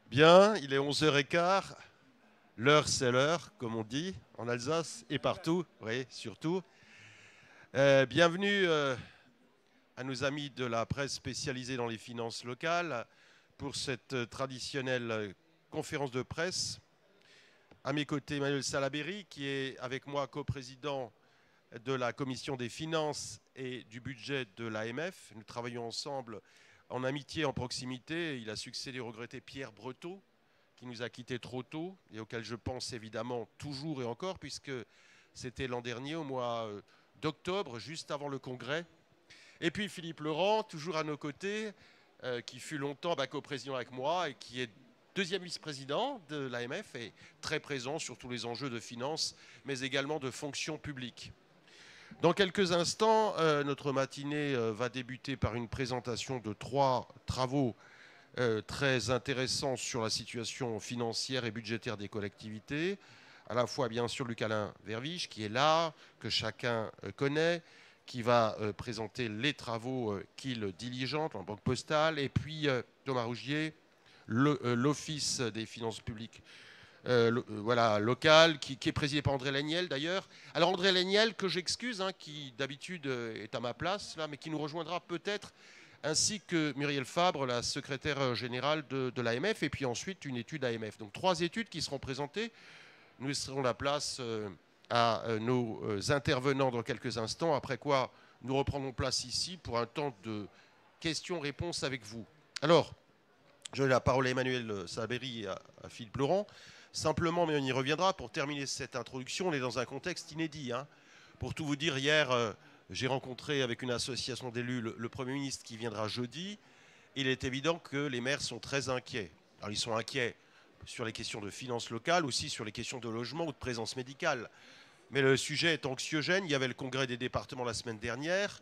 Bien, il est 11h15. L'heure, c'est l'heure, comme on dit, en Alsace et partout, oui, surtout. Bienvenue à nos amis de la presse spécialisée dans les finances locales pour cette traditionnelle conférence de presse. À mes côtés, Emmanuel Salaberry, qui est avec moi coprésident de la commission des finances et du budget de l'AMF. Nous travaillons ensemble en amitié, en proximité. Il a succédé au regretté Pierre Breteau, qui nous a quittés trop tôt et auquel je pense évidemment toujours et encore, puisque c'était l'an dernier, au mois d'octobre, juste avant le congrès. Et puis Philippe Laurent, toujours à nos côtés, qui fut longtemps coprésident avec moi et qui est deuxième vice-président de l'AMF et très présent sur tous les enjeux de finances, mais également de fonction publique. Dans quelques instants, notre matinée va débuter par une présentation de 3 travaux très intéressants sur la situation financière et budgétaire des collectivités. À la fois, bien sûr, Luc-Alain Verviche, qui est là, que chacun connaît, qui va présenter les travaux qu'il diligente en banque postale, et puis Thomas Rougier, l'Office des finances publiques voilà, local, qui est présidé par André Léniel d'ailleurs. Alors André Léniel, que j'excuse, qui d'habitude est à ma place, là, mais qui nous rejoindra peut-être, ainsi que Muriel Fabre, la secrétaire générale de l'AMF, et puis ensuite une étude AMF. Donc 3 études qui seront présentées. Nous laisserons la place à nos intervenants dans quelques instants, après quoi nous reprendrons place ici pour un temps de questions-réponses avec vous. Alors, je donne la parole à Emmanuel Salaberry et à Philippe Laurent. Simplement, mais on y reviendra, pour terminer cette introduction, on est dans un contexte inédit. Pour tout vous dire, hier, j'ai rencontré avec une association d'élus le Premier ministre qui viendra jeudi. Il est évident que les maires sont très inquiets. Alors ils sont inquiets sur les questions de finances locales, aussi sur les questions de logement ou de présence médicale. Mais le sujet est anxiogène. Il y avait le congrès des départements la semaine dernière.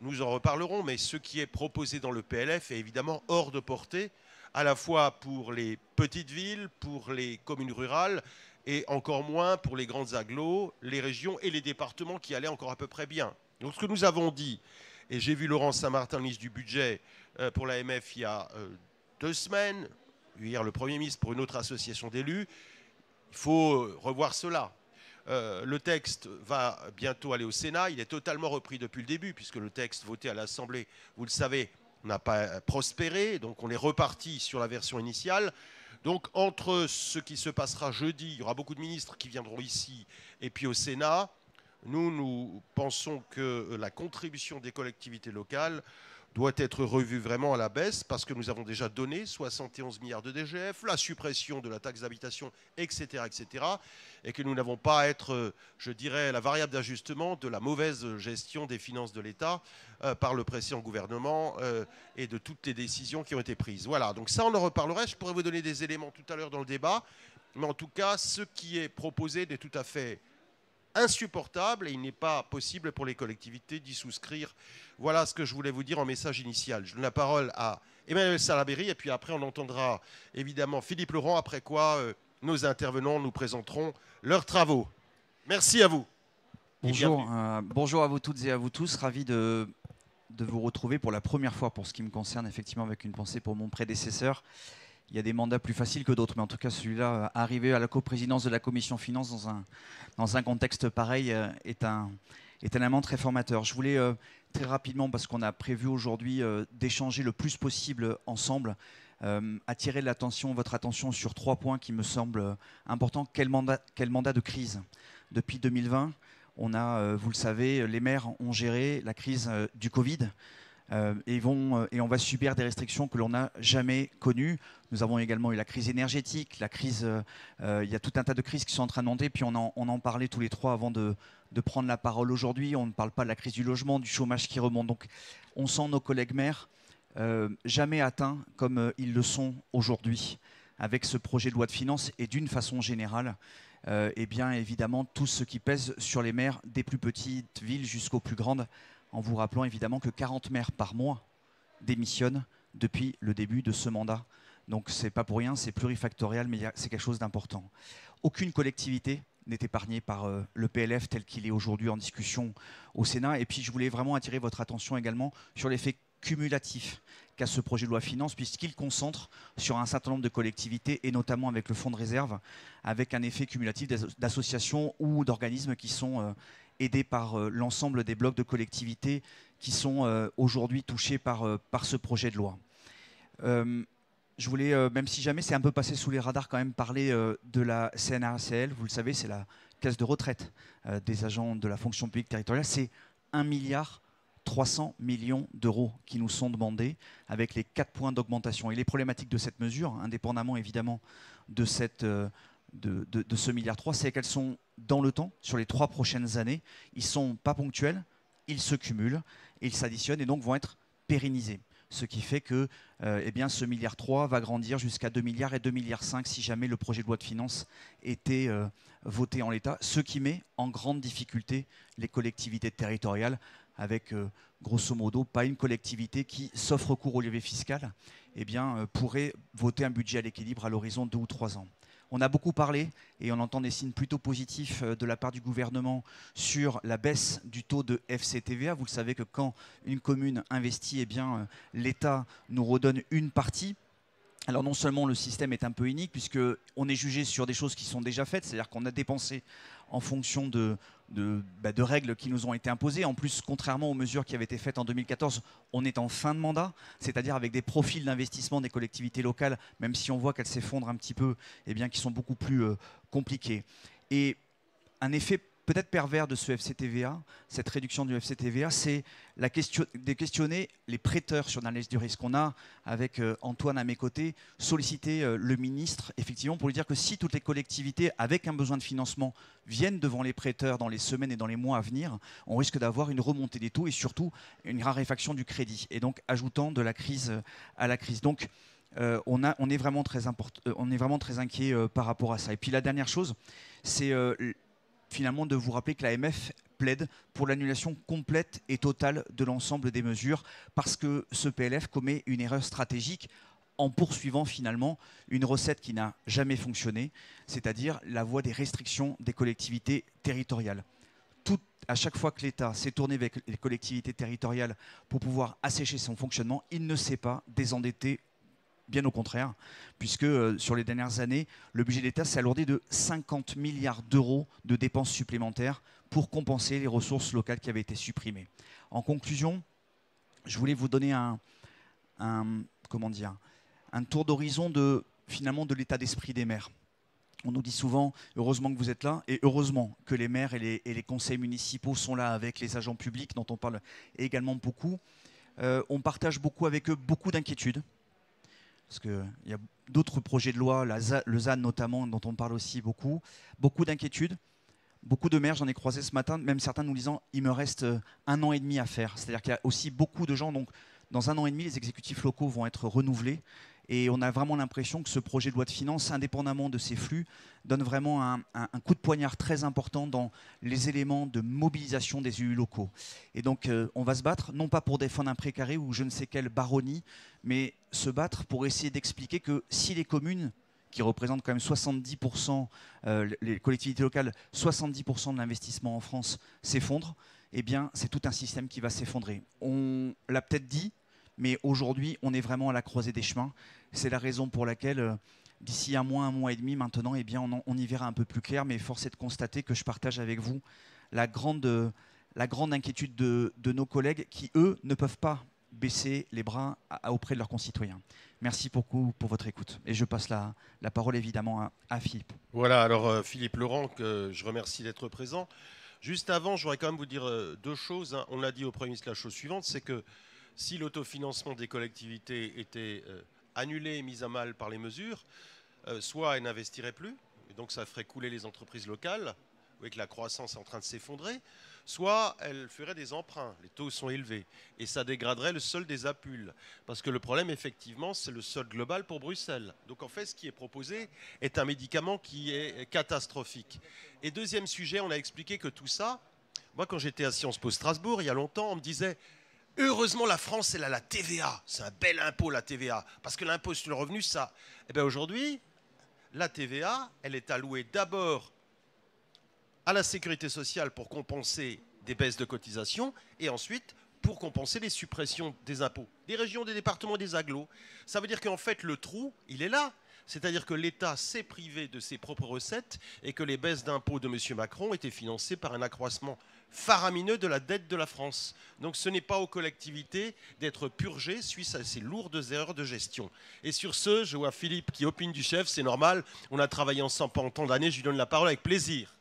Nous en reparlerons, mais ce qui est proposé dans le PLF est évidemment hors de portée, à la fois pour les petites villes, pour les communes rurales, et encore moins pour les grandes agglos, les régions et les départements qui allaient encore à peu près bien. Donc ce que nous avons dit, et j'ai vu Laurent Saint-Martin, ministre du budget pour l'AMF il y a 2 semaines, hier le Premier ministre pour une autre association d'élus, il faut revoir cela. Le texte va bientôt aller au Sénat. Il est totalement repris depuis le début, puisque le texte voté à l'Assemblée, vous le savez, n'a pas prospéré. Donc on est reparti sur la version initiale. Donc entre ce qui se passera jeudi, il y aura beaucoup de ministres qui viendront ici, et puis au Sénat, nous pensons que la contribution des collectivités locales doit être revue vraiment à la baisse, parce que nous avons déjà donné 71 milliards de DGF, la suppression de la taxe d'habitation, etc., etc., et que nous n'avons pas à être, je dirais, la variable d'ajustement de la mauvaise gestion des finances de l'État par le précédent gouvernement et de toutes les décisions qui ont été prises. Voilà, donc ça on en reparlerait. Je pourrais vous donner des éléments tout à l'heure dans le débat, mais en tout cas, ce qui est proposé n'est tout à fait insupportable et il n'est pas possible pour les collectivités d'y souscrire. Voilà ce que je voulais vous dire en message initial. Je donne la parole à Emmanuel Salaberry et puis après on entendra évidemment Philippe Laurent, après quoi nos intervenants nous présenteront leurs travaux. Merci à vous. Bonjour, bonjour à vous toutes et à vous tous. Ravi de vous retrouver pour la première fois pour ce qui me concerne, effectivement avec une pensée pour mon prédécesseur. Il y a des mandats plus faciles que d'autres, mais en tout cas celui-là, arriver à la coprésidence de la commission finance dans un contexte pareil est un élément très formateur. Je voulais très rapidement, parce qu'on a prévu aujourd'hui d'échanger le plus possible ensemble, attirer votre attention sur 3 points qui me semblent importants. Quel mandat de crise? Depuis 2020, on a, vous le savez, les maires ont géré la crise du Covid. Et on va subir des restrictions que l'on n'a jamais connues. Nous avons également eu la crise énergétique, il y a tout un tas de crises qui sont en train de monter, puis on en parlait tous les 3 avant de prendre la parole aujourd'hui. On ne parle pas de la crise du logement, du chômage qui remonte. Donc on sent nos collègues maires jamais atteints comme ils le sont aujourd'hui avec ce projet de loi de finances et d'une façon générale. Et bien évidemment tout ce qui pèse sur les maires des plus petites villes jusqu'aux plus grandes, en vous rappelant évidemment que 40 maires par mois démissionnent depuis le début de ce mandat. Donc c'est pas pour rien, c'est plurifactorial, mais c'est quelque chose d'important. Aucune collectivité n'est épargnée par le PLF tel qu'il est aujourd'hui en discussion au Sénat. Et puis je voulais vraiment attirer votre attention également sur les faits cumulatif qu'a ce projet de loi finance, puisqu'il concentre sur un certain nombre de collectivités, et notamment avec le fonds de réserve, avec un effet cumulatif d'associations ou d'organismes qui sont aidés par l'ensemble des blocs de collectivités qui sont aujourd'hui touchés par ce projet de loi. Je voulais, même si jamais c'est un peu passé sous les radars, quand même parler de la CNRACL. Vous le savez, c'est la caisse de retraite des agents de la fonction publique territoriale. C'est 1,3 milliard d'euros qui nous sont demandés avec les 4 points d'augmentation. Et les problématiques de cette mesure, indépendamment évidemment de ce 1,3 milliard, c'est qu'elles sont dans le temps, sur les 3 prochaines années. Ils ne sont pas ponctuels, ils se cumulent, ils s'additionnent et donc vont être pérennisés. Ce qui fait que eh bien, ce 1,3 milliard va grandir jusqu'à 2 milliards et 2,5 milliards si jamais le projet de loi de finances était voté en l'état, ce qui met en grande difficulté les collectivités territoriales avec, grosso modo, pas une collectivité qui, sauf recours au levier fiscal, eh bien, pourrait voter un budget à l'équilibre à l'horizon de 2 ou 3 ans. On a beaucoup parlé, et on entend des signes plutôt positifs de la part du gouvernement sur la baisse du taux de FCTVA. Vous le savez que quand une commune investit, eh bien, l'État nous redonne une partie. Alors non seulement le système est un peu inique, puisqu'on est jugé sur des choses qui sont déjà faites, c'est-à-dire qu'on a dépensé en fonction de règles qui nous ont été imposées. En plus, contrairement aux mesures qui avaient été faites en 2014, on est en fin de mandat, c'est-à-dire avec des profils d'investissement des collectivités locales, même si on voit qu'elles s'effondrent un petit peu, eh bien, qui sont beaucoup plus compliquées. Et un effet peut-être pervers de ce FCTVA, cette réduction du FCTVA, c'est de questionner les prêteurs sur l'analyse du risque. On a, avec Antoine à mes côtés, sollicité le ministre, effectivement, pour lui dire que si toutes les collectivités, avec un besoin de financement, viennent devant les prêteurs dans les semaines et dans les mois à venir, on risque d'avoir une remontée des taux et surtout une raréfaction du crédit, et donc ajoutant de la crise à la crise. Donc, on est vraiment très inquiet par rapport à ça. Et puis la dernière chose, c'est finalement de vous rappeler que l'AMF plaide pour l'annulation complète et totale de l'ensemble des mesures, parce que ce PLF commet une erreur stratégique en poursuivant finalement une recette qui n'a jamais fonctionné, c'est-à-dire la voie des restrictions des collectivités territoriales. À chaque fois que l'État s'est tourné avec les collectivités territoriales pour pouvoir assécher son fonctionnement, il ne s'est pas désendetté. Bien au contraire, puisque sur les dernières années, le budget de l'État s'est alourdi de 50 milliards d'euros de dépenses supplémentaires pour compenser les ressources locales qui avaient été supprimées. En conclusion, je voulais vous donner un tour d'horizon finalement de l'état d'esprit des maires. On nous dit souvent, heureusement que vous êtes là, et heureusement que les maires et les conseils municipaux sont là avec les agents publics, dont on parle également beaucoup. On partage beaucoup avec eux beaucoup d'inquiétudes. Parce qu'il y a d'autres projets de loi, le ZAN notamment, dont on parle aussi beaucoup d'inquiétudes, beaucoup de maires, j'en ai croisé ce matin, même certains nous disant « il me reste 1 an et demi à faire ». C'est-à-dire qu'il y a aussi beaucoup de gens, donc dans 1 an et demi, les exécutifs locaux vont être renouvelés. Et on a vraiment l'impression que ce projet de loi de finances, indépendamment de ces flux, donne vraiment un coup de poignard très important dans les éléments de mobilisation des élus locaux. Et donc, on va se battre, non pas pour défendre un précaré ou je ne sais quelle baronnie, mais se battre pour essayer d'expliquer que si les communes, qui représentent quand même 70%, les collectivités locales, 70% de l'investissement en France, s'effondrent, eh bien, c'est tout un système qui va s'effondrer. On l'a peut-être dit, mais aujourd'hui, on est vraiment à la croisée des chemins. C'est la raison pour laquelle, d'ici 1 mois et demi maintenant, eh bien, on y verra un peu plus clair. Mais force est de constater que je partage avec vous la grande inquiétude de nos collègues qui, eux, ne peuvent pas baisser les bras auprès de leurs concitoyens. Merci beaucoup pour votre écoute. Et je passe la parole évidemment à Philippe. Voilà, alors Philippe Laurent, que je remercie d'être présent. Juste avant, je voudrais quand même vous dire 2 choses. On a dit au Premier ministre la chose suivante, c'est que si l'autofinancement des collectivités était annulé et mis à mal par les mesures, soit elles n'investiraient plus, et donc ça ferait couler les entreprises locales, avec la croissance en train de s'effondrer, soit elles feraient des emprunts, les taux sont élevés, et ça dégraderait le solde des APUL. Parce que le problème, effectivement, c'est le solde global pour Bruxelles. Donc en fait, ce qui est proposé est un médicament qui est catastrophique. Et deuxième sujet, on a expliqué que tout ça, moi quand j'étais à Sciences Po Strasbourg, il y a longtemps, on me disait « Heureusement, la France, elle a la TVA. C'est un bel impôt, la TVA. Parce que l'impôt sur le revenu, ça... » Eh bien aujourd'hui, la TVA, elle est allouée d'abord à la sécurité sociale pour compenser des baisses de cotisations et ensuite pour compenser les suppressions des impôts, des régions, des départements, des agglos. Ça veut dire qu'en fait, le trou, il est là. C'est-à-dire que l'État s'est privé de ses propres recettes et que les baisses d'impôts de M. Macron étaient financées par un accroissement faramineux de la dette de la France. Donc ce n'est pas aux collectivités d'être purgées suite à ces lourdes erreurs de gestion. Et sur ce, je vois Philippe qui opine du chef, c'est normal. On a travaillé ensemble pendant tant d'années, je lui donne la parole avec plaisir.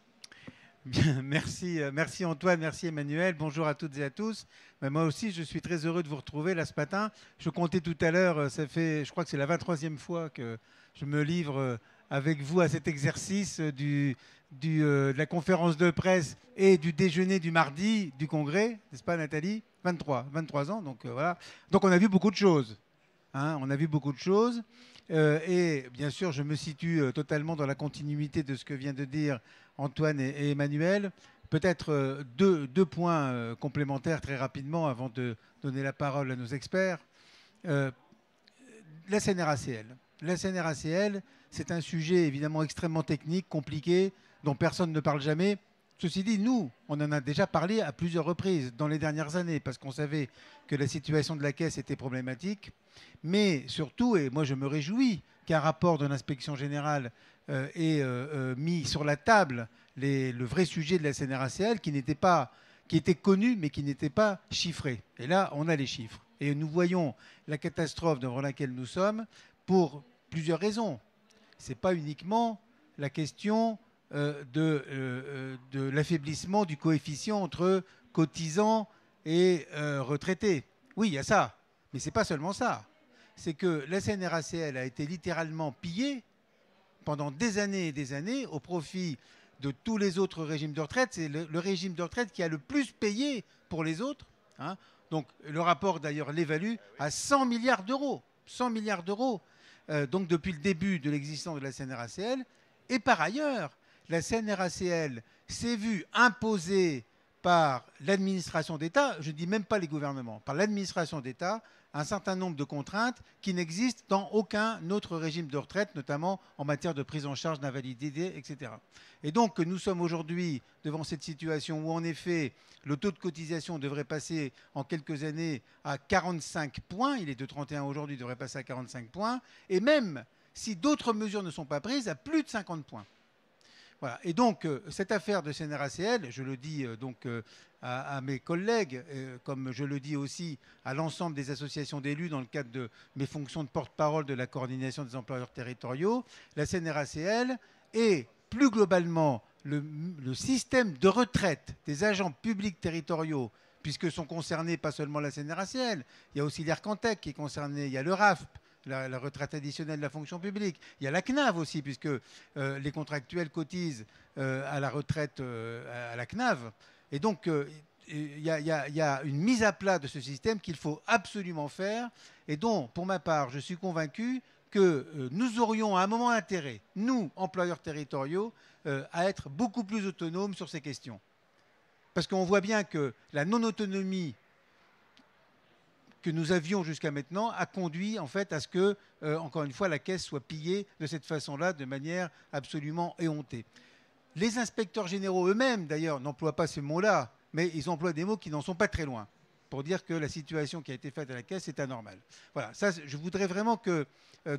Bien, merci Antoine, merci Emmanuel, bonjour à toutes et à tous. Mais moi aussi, je suis très heureux de vous retrouver là ce matin. Je comptais tout à l'heure, je crois que c'est la 23e fois que je me livre avec vous à cet exercice de la conférence de presse et du déjeuner du mardi du congrès, n'est-ce pas Nathalie? 23 ans, donc voilà. Donc on a vu beaucoup de choses. Hein, on a vu beaucoup de choses. Et bien sûr, je me situe totalement dans la continuité de ce que vient de dire Antoine et Emmanuel. Peut-être deux points complémentaires très rapidement avant de donner la parole à nos experts. La CNRACL. La CNRACL, c'est un sujet évidemment extrêmement technique, compliqué, dont personne ne parle jamais. Ceci dit, nous, on en a déjà parlé à plusieurs reprises dans les dernières années, parce qu'on savait que la situation de la Caisse était problématique. Mais surtout, et moi je me réjouis qu'un rapport de l'inspection générale ait mis sur la table le vrai sujet de la CNRACL, qui était connu, mais qui n'était pas chiffré. Et là, on a les chiffres. Et nous voyons la catastrophe devant laquelle nous sommes pour plusieurs raisons. Ce n'est pas uniquement la question de l'affaiblissement du coefficient entre cotisants et retraités. Oui, il y a ça, mais ce n'est pas seulement ça. C'est que la CNRACL a été littéralement pillée pendant des années et des années au profit de tous les autres régimes de retraite. C'est le régime de retraite qui a le plus payé pour les autres. Hein. Donc le rapport d'ailleurs l'évalue à 100 milliards d'euros. 100 milliards d'euros, donc depuis le début de l'existence de la CNRACL. Et par ailleurs, la CNRACL s'est vue imposer par l'administration d'État, je ne dis même pas les gouvernements, par l'administration d'État, un certain nombre de contraintes qui n'existent dans aucun autre régime de retraite, notamment en matière de prise en charge d'invalidité, etc. Et donc nous sommes aujourd'hui devant cette situation où en effet le taux de cotisation devrait passer en quelques années à 45 points, il est de 31 aujourd'hui, il devrait passer à 45 points, et même si d'autres mesures ne sont pas prises, à plus de 50 points. Voilà. Et donc, cette affaire de CNRACL, je le dis donc à mes collègues, comme je le dis aussi à l'ensemble des associations d'élus dans le cadre de mes fonctions de porte-parole de la coordination des employeurs territoriaux, la CNRACL et plus globalement le système de retraite des agents publics territoriaux, puisque sont concernés pas seulement la CNRACL, il y a aussi l'Ircantec qui est concerné, il y a le RAFP, la retraite additionnelle de la fonction publique. Il y a la CNAV aussi, puisque les contractuels cotisent à la retraite à la CNAV. Et donc, il y a une mise à plat de ce système qu'il faut absolument faire et dont, pour ma part, je suis convaincu que nous aurions à un moment intérêt, nous, employeurs territoriaux, à être beaucoup plus autonomes sur ces questions. Parce qu'on voit bien que la non-autonomie que nous avions jusqu'à maintenant a conduit en fait à ce que, encore une fois, la Caisse soit pillée de cette façon-là, de manière absolument éhontée. Les inspecteurs généraux eux-mêmes, d'ailleurs, n'emploient pas ce mot-là, mais ils emploient des mots qui n'en sont pas très loin, pour dire que la situation qui a été faite à la Caisse est anormale. Voilà, ça, je voudrais vraiment que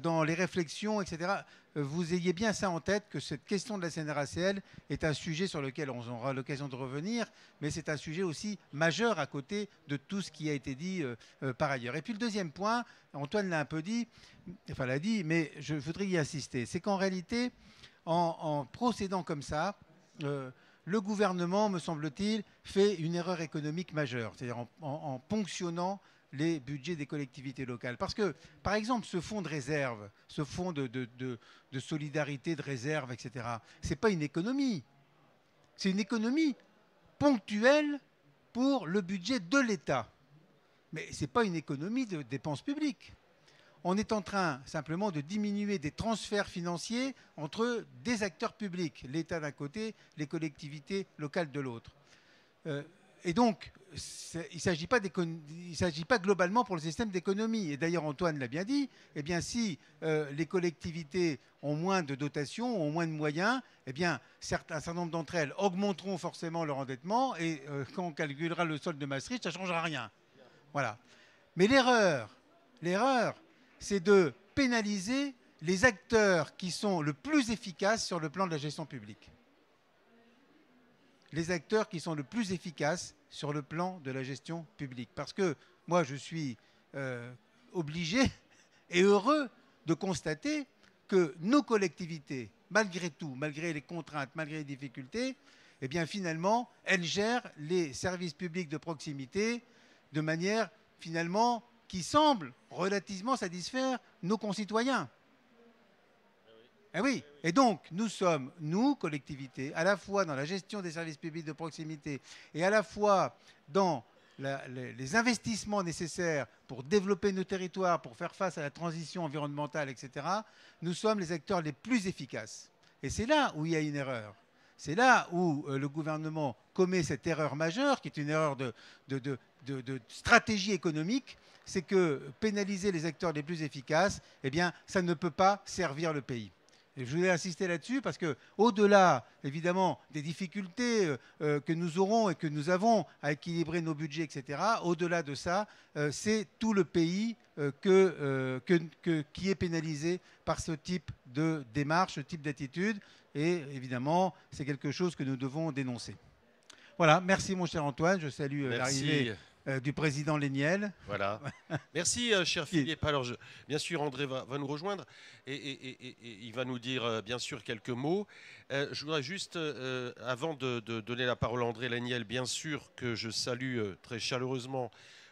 dans les réflexions, etc., vous ayez bien ça en tête, que cette question de la CNRACL est un sujet sur lequel on aura l'occasion de revenir, mais c'est un sujet aussi majeur à côté de tout ce qui a été dit par ailleurs. Et puis le deuxième point, Antoine l'a un peu dit, enfin l'a dit, mais je voudrais y insister, c'est qu'en réalité, en procédant comme ça, le gouvernement, me semble-t-il, fait une erreur économique majeure, c'est-à-dire en ponctionnant les budgets des collectivités locales. Parce que, par exemple, ce fonds de réserve, ce fonds de solidarité, de réserve, etc., ce n'est pas une économie. C'est une économie ponctuelle pour le budget de l'État. Mais ce n'est pas une économie de dépenses publiques. On est en train simplement de diminuer des transferts financiers entre des acteurs publics, l'État d'un côté, les collectivités locales de l'autre. Et donc, il ne s'agit pas globalement pour le système d'économie. Et d'ailleurs, Antoine l'a bien dit, eh bien, si les collectivités ont moins de dotations, ont moins de moyens, eh bien, un certain nombre d'entre elles augmenteront forcément leur endettement. Et quand on calculera le solde de Maastricht, ça ne changera rien. Voilà. Mais l'erreur, c'est de pénaliser les acteurs qui sont le plus efficaces sur le plan de la gestion publique. Les acteurs qui sont le plus efficaces sur le plan de la gestion publique. Parce que moi, je suis obligé et heureux de constater que nos collectivités, malgré tout, malgré les contraintes, malgré les difficultés, eh bien finalement, elles gèrent les services publics de proximité de manière finalement qui semble relativement satisfaire nos concitoyens. Eh oui. Et donc, nous sommes, nous, collectivités, à la fois dans la gestion des services publics de proximité et à la fois dans les investissements nécessaires pour développer nos territoires, pour faire face à la transition environnementale, etc., nous sommes les acteurs les plus efficaces. Et c'est là où il y a une erreur. C'est là où le gouvernement commet cette erreur majeure, qui est une erreur de stratégie économique, c'est que pénaliser les acteurs les plus efficaces, eh bien, ça ne peut pas servir le pays. Et je voulais insister là-dessus parce que, au-delà, évidemment, des difficultés que nous aurons et que nous avons à équilibrer nos budgets, etc., au-delà de ça, c'est tout le pays qui est pénalisé par ce type de démarche, ce type d'attitude. Et évidemment, c'est quelque chose que nous devons dénoncer. Voilà, merci mon cher Antoine. Je salue l'arrivée du président Léniel. Voilà. Merci, cher Philippe. Alors, bien sûr, André va nous rejoindre et il va nous dire, bien sûr, quelques mots. Je voudrais juste, avant de donner la parole à André Léniel, bien sûr que je salue très chaleureusement,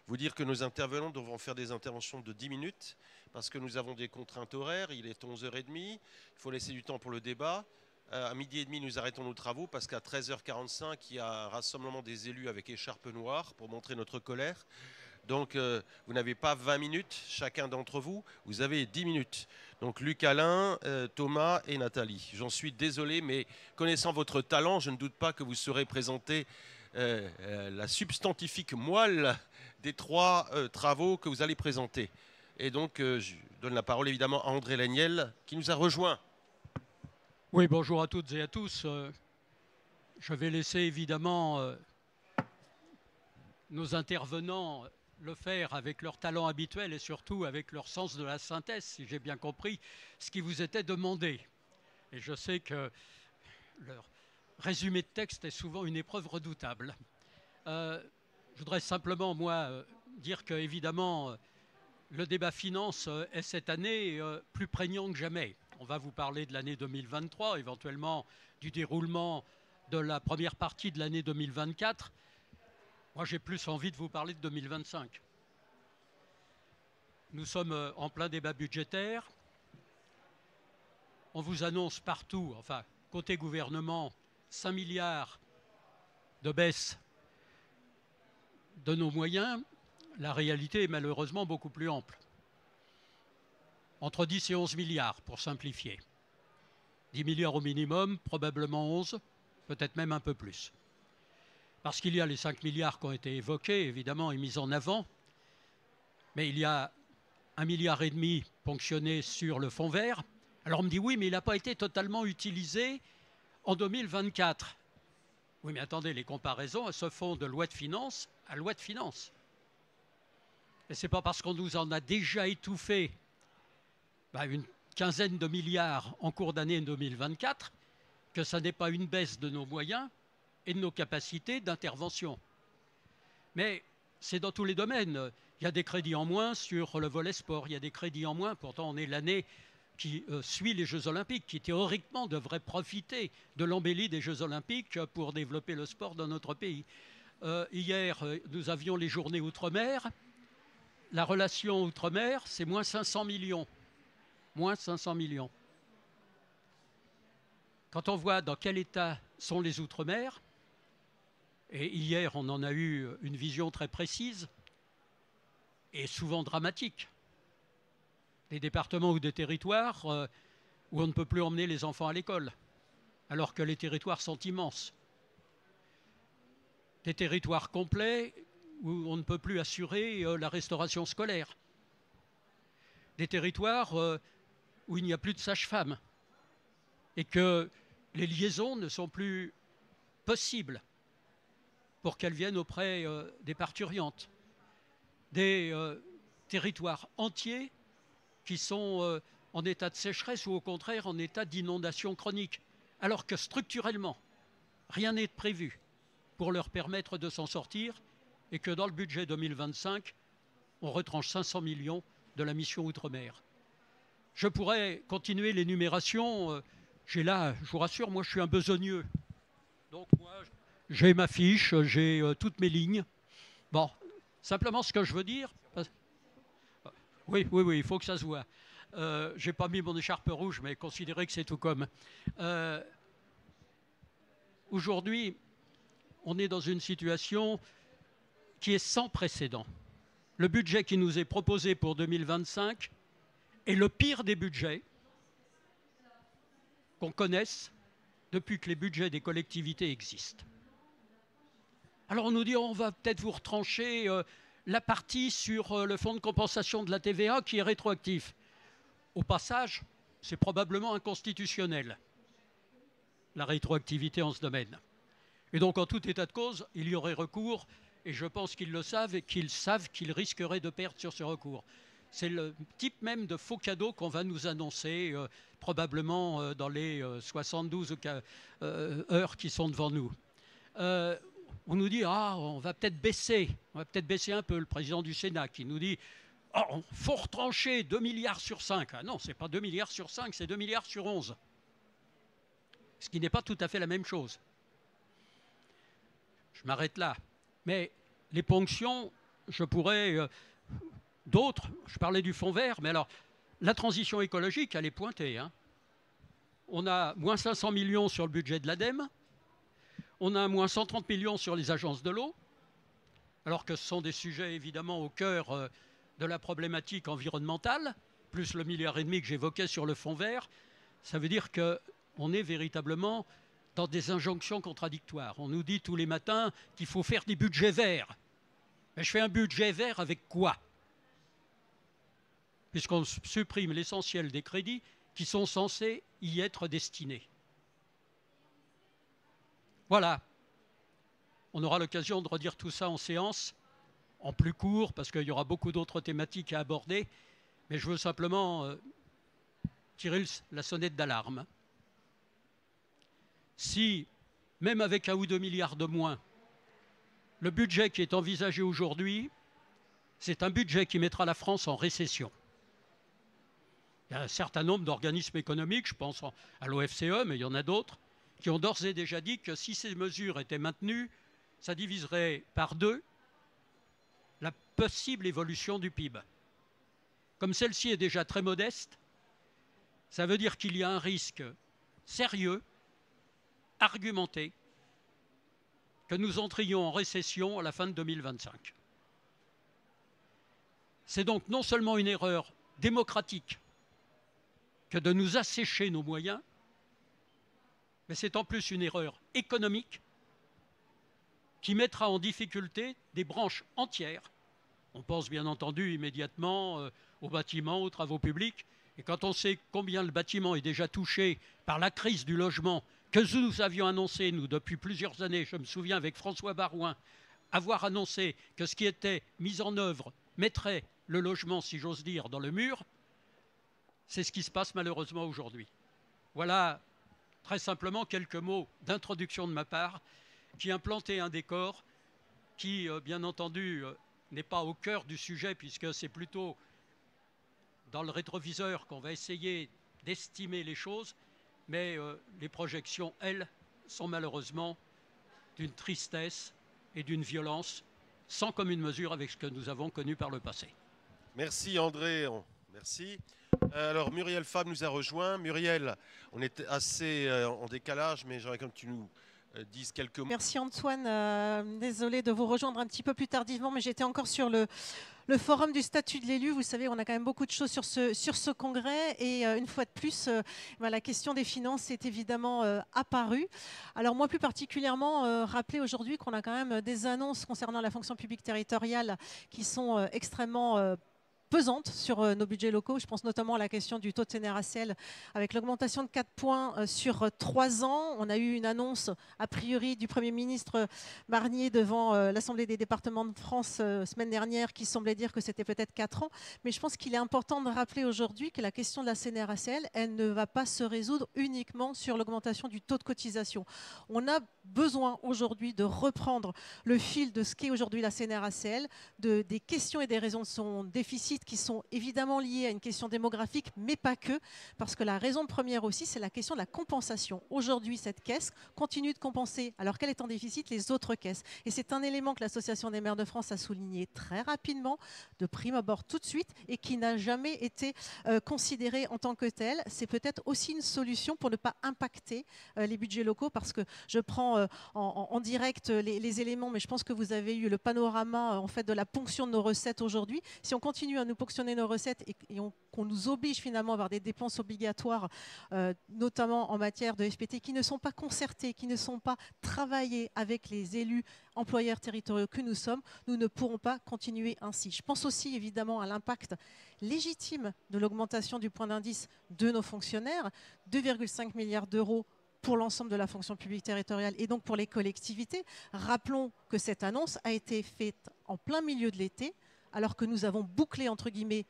vous dire que nos intervenants devront faire des interventions de 10 minutes parce que nous avons des contraintes horaires. Il est 11h30. Il faut laisser du temps pour le débat. À 12h30, nous arrêtons nos travaux parce qu'à 13h45, il y a un rassemblement des élus avec écharpe noire pour montrer notre colère. Donc, vous n'avez pas 20 minutes, chacun d'entre vous, vous avez 10 minutes. Donc, Luc Alain, Thomas et Nathalie. J'en suis désolé, mais connaissant votre talent, je ne doute pas que vous saurez présenter la substantifique moelle des 3 travaux que vous allez présenter. Et donc, je donne la parole évidemment à André Léniel, qui nous a rejoint. Oui, bonjour à toutes et à tous. Je vais laisser évidemment nos intervenants le faire avec leur talent habituel et surtout avec leur sens de la synthèse, si j'ai bien compris ce qui vous était demandé. Et je sais que leur résumé de texte est souvent une épreuve redoutable. Je voudrais simplement, moi, dire que, évidemment, le débat finance est cette année plus prégnant que jamais. On va vous parler de l'année 2023, éventuellement du déroulement de la première partie de l'année 2024. Moi, j'ai plus envie de vous parler de 2025. Nous sommes en plein débat budgétaire. On vous annonce partout, enfin, côté gouvernement, 5 milliards de baisse de nos moyens. La réalité est malheureusement beaucoup plus ample. Entre 10 et 11 milliards, pour simplifier. 10 milliards au minimum, probablement 11, peut-être même un peu plus. Parce qu'il y a les 5 milliards qui ont été évoqués, évidemment, et mis en avant, mais il y a 1,5 milliard ponctionné sur le fonds vert. Alors on me dit, oui, mais il n'a pas été totalement utilisé en 2024. Oui, mais attendez, les comparaisons, elles se font de loi de finances à loi de finances. Et ce n'est pas parce qu'on nous en a déjà étouffé une quinzaine de milliards en cours d'année 2024, que ça n'est pas une baisse de nos moyens et de nos capacités d'intervention. Mais c'est dans tous les domaines. Il y a des crédits en moins sur le volet sport, il y a des crédits en moins, pourtant on est l'année qui suit les Jeux Olympiques, qui théoriquement devrait profiter de l'embellie des Jeux Olympiques pour développer le sport dans notre pays. Hier, nous avions les journées Outre-mer. La relation Outre-mer, c'est moins 500 millions. Moins 500 millions. Quand on voit dans quel état sont les Outre-mer, et hier on en a eu une vision très précise et souvent dramatique, des départements ou des territoires où on ne peut plus emmener les enfants à l'école, alors que les territoires sont immenses. Des territoires complets où on ne peut plus assurer la restauration scolaire. Des territoires où il n'y a plus de sages-femmes et que les liaisons ne sont plus possibles pour qu'elles viennent auprès des parturientes. des territoires entiers qui sont en état de sécheresse ou au contraire en état d'inondation chronique, alors que structurellement, rien n'est prévu pour leur permettre de s'en sortir et que dans le budget 2025, on retranche 500 millions de la mission Outre-mer. Je pourrais continuer l'énumération. J'ai là, je vous rassure, moi je suis un besogneux. Donc moi, j'ai ma fiche, j'ai toutes mes lignes. Bon, simplement ce que je veux dire... Oui, il faut que ça se voit. Je n'ai pas mis mon écharpe rouge, mais considérez que c'est tout comme. Aujourd'hui, on est dans une situation qui est sans précédent. Le budget qui nous est proposé pour 2025 est le pire des budgets qu'on connaisse depuis que les budgets des collectivités existent. Alors on nous dit on va peut-être vous retrancher la partie sur le fonds de compensation de la TVA qui est rétroactif. Au passage, c'est probablement inconstitutionnel, la rétroactivité en ce domaine. Et donc en tout état de cause, il y aurait recours, et je pense qu'ils le savent et qu'ils savent qu'ils risqueraient de perdre sur ce recours. C'est le type même de faux cadeau qu'on va nous annoncer probablement dans les 72 heures qui sont devant nous. On nous dit, on va peut-être baisser un peu. Le président du Sénat qui nous dit, il faut retrancher 2 milliards sur 5. Ah non, ce n'est pas 2 milliards sur 5, c'est 2 milliards sur 11. Ce qui n'est pas tout à fait la même chose. Je m'arrête là. Mais les ponctions, je pourrais... d'autres, je parlais du fonds vert, mais alors, la transition écologique, elle est pointée. Hein. On a moins 500 millions sur le budget de l'ADEME, on a moins 130 millions sur les agences de l'eau, alors que ce sont des sujets évidemment au cœur de la problématique environnementale, plus le 1,5 milliard que j'évoquais sur le fonds vert. Ça veut dire qu'on est véritablement dans des injonctions contradictoires. On nous dit tous les matins qu'il faut faire des budgets verts. Mais je fais un budget vert avec quoi ? Puisqu'on supprime l'essentiel des crédits qui sont censés y être destinés. Voilà. On aura l'occasion de redire tout ça en séance, en plus court, parce qu'il y aura beaucoup d'autres thématiques à aborder. Mais je veux simplement tirer la sonnette d'alarme. Si, même avec 1 ou 2 milliards de moins, le budget qui est envisagé aujourd'hui, c'est un budget qui mettra la France en récession. Il y a un certain nombre d'organismes économiques, je pense à l'OFCE, mais il y en a d'autres, qui ont d'ores et déjà dit que si ces mesures étaient maintenues, ça diviserait par 2 la possible évolution du PIB. Comme celle-ci est déjà très modeste, ça veut dire qu'il y a un risque sérieux, argumenté, que nous entrions en récession à la fin de 2025. C'est donc non seulement une erreur démocratique que de nous assécher nos moyens, mais c'est en plus une erreur économique qui mettra en difficulté des branches entières. On pense bien entendu immédiatement aux bâtiments, aux travaux publics. Et quand on sait combien le bâtiment est déjà touché par la crise du logement que nous avions annoncé, nous, depuis plusieurs années, je me souviens avec François Barouin, avoir annoncé que ce qui était mis en œuvre mettrait le logement, si j'ose dire, dans le mur, c'est ce qui se passe malheureusement aujourd'hui. Voilà très simplement quelques mots d'introduction de ma part qui implantaient un décor qui, bien entendu, n'est pas au cœur du sujet puisque c'est plutôt dans le rétroviseur qu'on va essayer d'estimer les choses, mais les projections, elles, sont malheureusement d'une tristesse et d'une violence sans commune mesure avec ce que nous avons connu par le passé. Merci André, merci. Alors Muriel Fabre nous a rejoint. Muriel, on est assez en décalage, mais j'aimerais que tu nous dises quelques mots. Merci Antoine, désolé de vous rejoindre un petit peu plus tardivement, mais j'étais encore sur le forum du statut de l'élu. Vous savez, on a quand même beaucoup de choses sur ce congrès et une fois de plus, la question des finances est évidemment apparue. Alors moi plus particulièrement, rappeler aujourd'hui qu'on a quand même des annonces concernant la fonction publique territoriale qui sont extrêmement pesante sur nos budgets locaux. Je pense notamment à la question du taux de CNRACL avec l'augmentation de 4 points sur 3 ans. On a eu une annonce a priori du Premier ministre Barnier devant l'Assemblée des départements de France semaine dernière qui semblait dire que c'était peut-être 4 ans. Mais je pense qu'il est important de rappeler aujourd'hui que la question de la CNRACL, elle ne va pas se résoudre uniquement sur l'augmentation du taux de cotisation. On a besoin aujourd'hui de reprendre le fil de ce qu'est aujourd'hui la CNRACL, des questions et des raisons de son déficit qui sont évidemment liées à une question démographique, mais pas que, parce que la raison première aussi, c'est la question de la compensation. Aujourd'hui, cette caisse continue de compenser, alors qu'elle est en déficit, les autres caisses. Et c'est un élément que l'Association des maires de France a souligné très rapidement, de prime abord tout de suite, et qui n'a jamais été considéré en tant que tel. C'est peut-être aussi une solution pour ne pas impacter les budgets locaux, parce que je prends en direct les éléments, mais je pense que vous avez eu le panorama en fait, de la ponction de nos recettes aujourd'hui. Si on continue à nous ponctionner nos recettes et qu'on nous oblige finalement à avoir des dépenses obligatoires, notamment en matière de FPT, qui ne sont pas concertées, qui ne sont pas travaillées avec les élus employeurs territoriaux que nous sommes, nous ne pourrons pas continuer ainsi. Je pense aussi évidemment à l'impact légitime de l'augmentation du point d'indice de nos fonctionnaires, 2,5 milliards d'euros pour l'ensemble de la fonction publique territoriale et donc pour les collectivités. Rappelons que cette annonce a été faite en plein milieu de l'été, alors que nous avons bouclé, entre guillemets,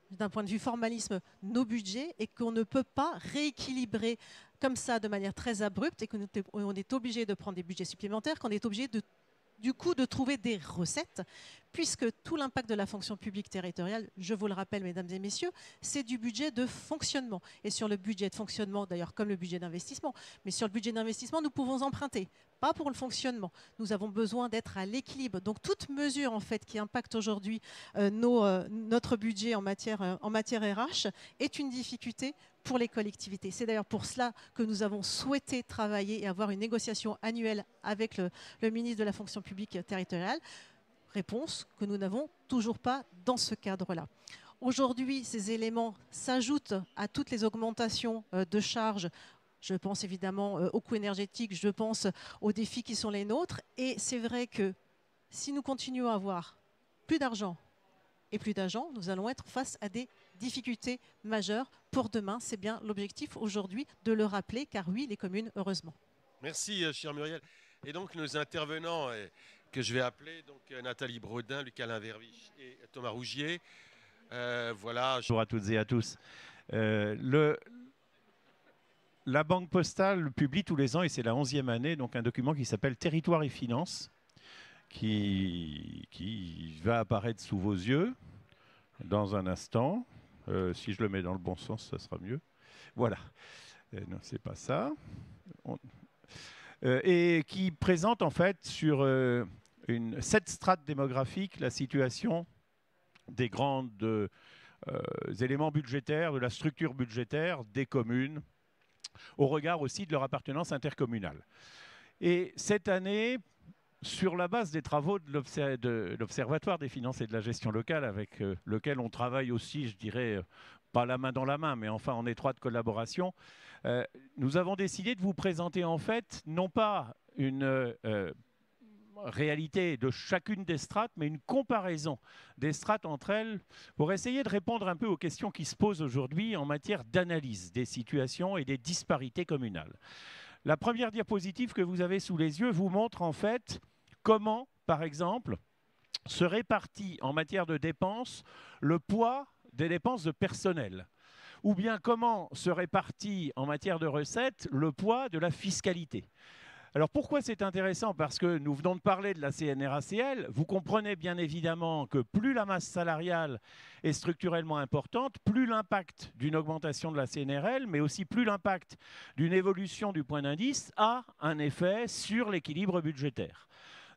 d'un point de vue formalisme, nos budgets et qu'on ne peut pas rééquilibrer comme ça de manière très abrupte et qu'on est obligé de prendre des budgets supplémentaires, qu'on est obligé du coup de trouver des recettes, puisque tout l'impact de la fonction publique territoriale, je vous le rappelle mesdames et messieurs, c'est du budget de fonctionnement. Et sur le budget de fonctionnement, d'ailleurs comme le budget d'investissement, mais sur le budget d'investissement, nous pouvons emprunter, pas pour le fonctionnement. Nous avons besoin d'être à l'équilibre. Donc toute mesure en fait qui impacte aujourd'hui notre budget en matière RH est une difficulté pour les collectivités. C'est d'ailleurs pour cela que nous avons souhaité travailler et avoir une négociation annuelle avec le ministre de la fonction publique territoriale. Réponse que nous n'avons toujours pas dans ce cadre-là. Aujourd'hui, ces éléments s'ajoutent à toutes les augmentations de charges. Je pense évidemment aux coûts énergétiques, je pense aux défis qui sont les nôtres. Et c'est vrai que si nous continuons à avoir plus d'argent et plus d'agents, nous allons être face à des difficultés majeures pour demain. C'est bien l'objectif aujourd'hui de le rappeler, car oui, les communes, heureusement. Merci, chère Muriel. Et donc, nos intervenants que je vais appeler, donc Nathalie Brodin, Luc-Alain Vervich et Thomas Rougier. Voilà. Bonjour à toutes et à tous. La Banque Postale publie tous les ans, et c'est la 11e année, donc un document qui s'appelle Territoire et Finances, qui va apparaître sous vos yeux dans un instant. Si je le mets dans le bon sens, ça sera mieux. Voilà. Non, c'est pas ça. Et qui présente en fait sur 7 strates démographiques la situation des grands éléments budgétaires, de la structure budgétaire des communes, au regard aussi de leur appartenance intercommunale. Et cette année, sur la base des travaux de l'Observatoire des finances et de la gestion locale, avec lequel on travaille aussi, je dirais, pas la main dans la main, mais enfin en étroite collaboration, nous avons décidé de vous présenter en fait, non pas une réalité de chacune des strates, mais une comparaison des strates entre elles pour essayer de répondre un peu aux questions qui se posent aujourd'hui en matière d'analyse des situations et des disparités communales. La première diapositive que vous avez sous les yeux vous montre en fait comment, par exemple, se répartit en matière de dépenses le poids des dépenses de personnel, ou bien comment se répartit en matière de recettes le poids de la fiscalité. Alors pourquoi c'est intéressant? Parce que nous venons de parler de la CNRACL. Vous comprenez bien évidemment que plus la masse salariale est structurellement importante, plus l'impact d'une augmentation de la CNRL, mais aussi plus l'impact d'une évolution du point d'indice a un effet sur l'équilibre budgétaire.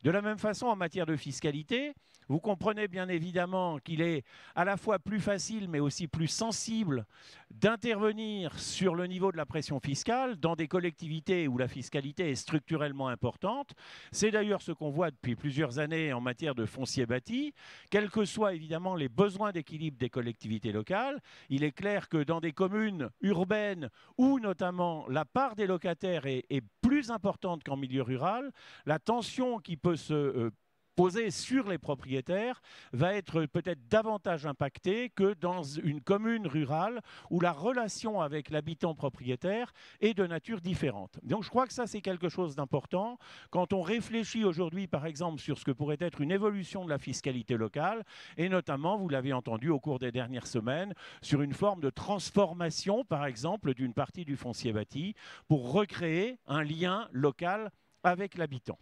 De la même façon, en matière de fiscalité, vous comprenez bien évidemment qu'il est à la fois plus facile mais aussi plus sensible d'intervenir sur le niveau de la pression fiscale dans des collectivités où la fiscalité est structurellement importante. C'est d'ailleurs ce qu'on voit depuis plusieurs années en matière de foncier bâti. Quels que soient évidemment les besoins d'équilibre des collectivités locales, il est clair que dans des communes urbaines où notamment la part des locataires est plus importante qu'en milieu rural, la tension qui peut se posée sur les propriétaires va être peut-être davantage impactée que dans une commune rurale où la relation avec l'habitant propriétaire est de nature différente. Donc je crois que ça c'est quelque chose d'important quand on réfléchit aujourd'hui par exemple sur ce que pourrait être une évolution de la fiscalité locale et notamment, vous l'avez entendu au cours des dernières semaines, sur une forme de transformation par exemple d'une partie du foncier bâti pour recréer un lien local avec l'habitant.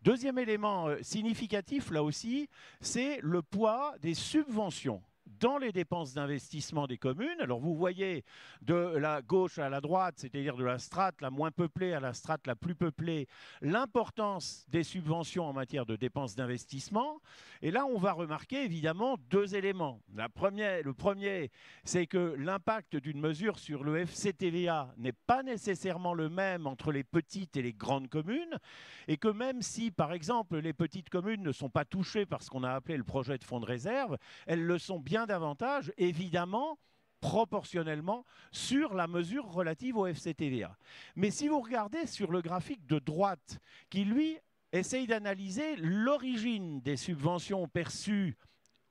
Deuxième élément significatif, là aussi, c'est le poids des subventions dans les dépenses d'investissement des communes. Alors vous voyez de la gauche à la droite, c'est-à-dire de la strate la moins peuplée à la strate la plus peuplée, l'importance des subventions en matière de dépenses d'investissement. Et là, on va remarquer évidemment deux éléments. Le premier, c'est que l'impact d'une mesure sur le FCTVA n'est pas nécessairement le même entre les petites et les grandes communes, et que même si, par exemple, les petites communes ne sont pas touchées par ce qu'on a appelé le projet de fonds de réserve, elles le sont bien davantage, évidemment, proportionnellement, sur la mesure relative au FCTVA. Mais si vous regardez sur le graphique de droite, qui lui essaye d'analyser l'origine des subventions perçues,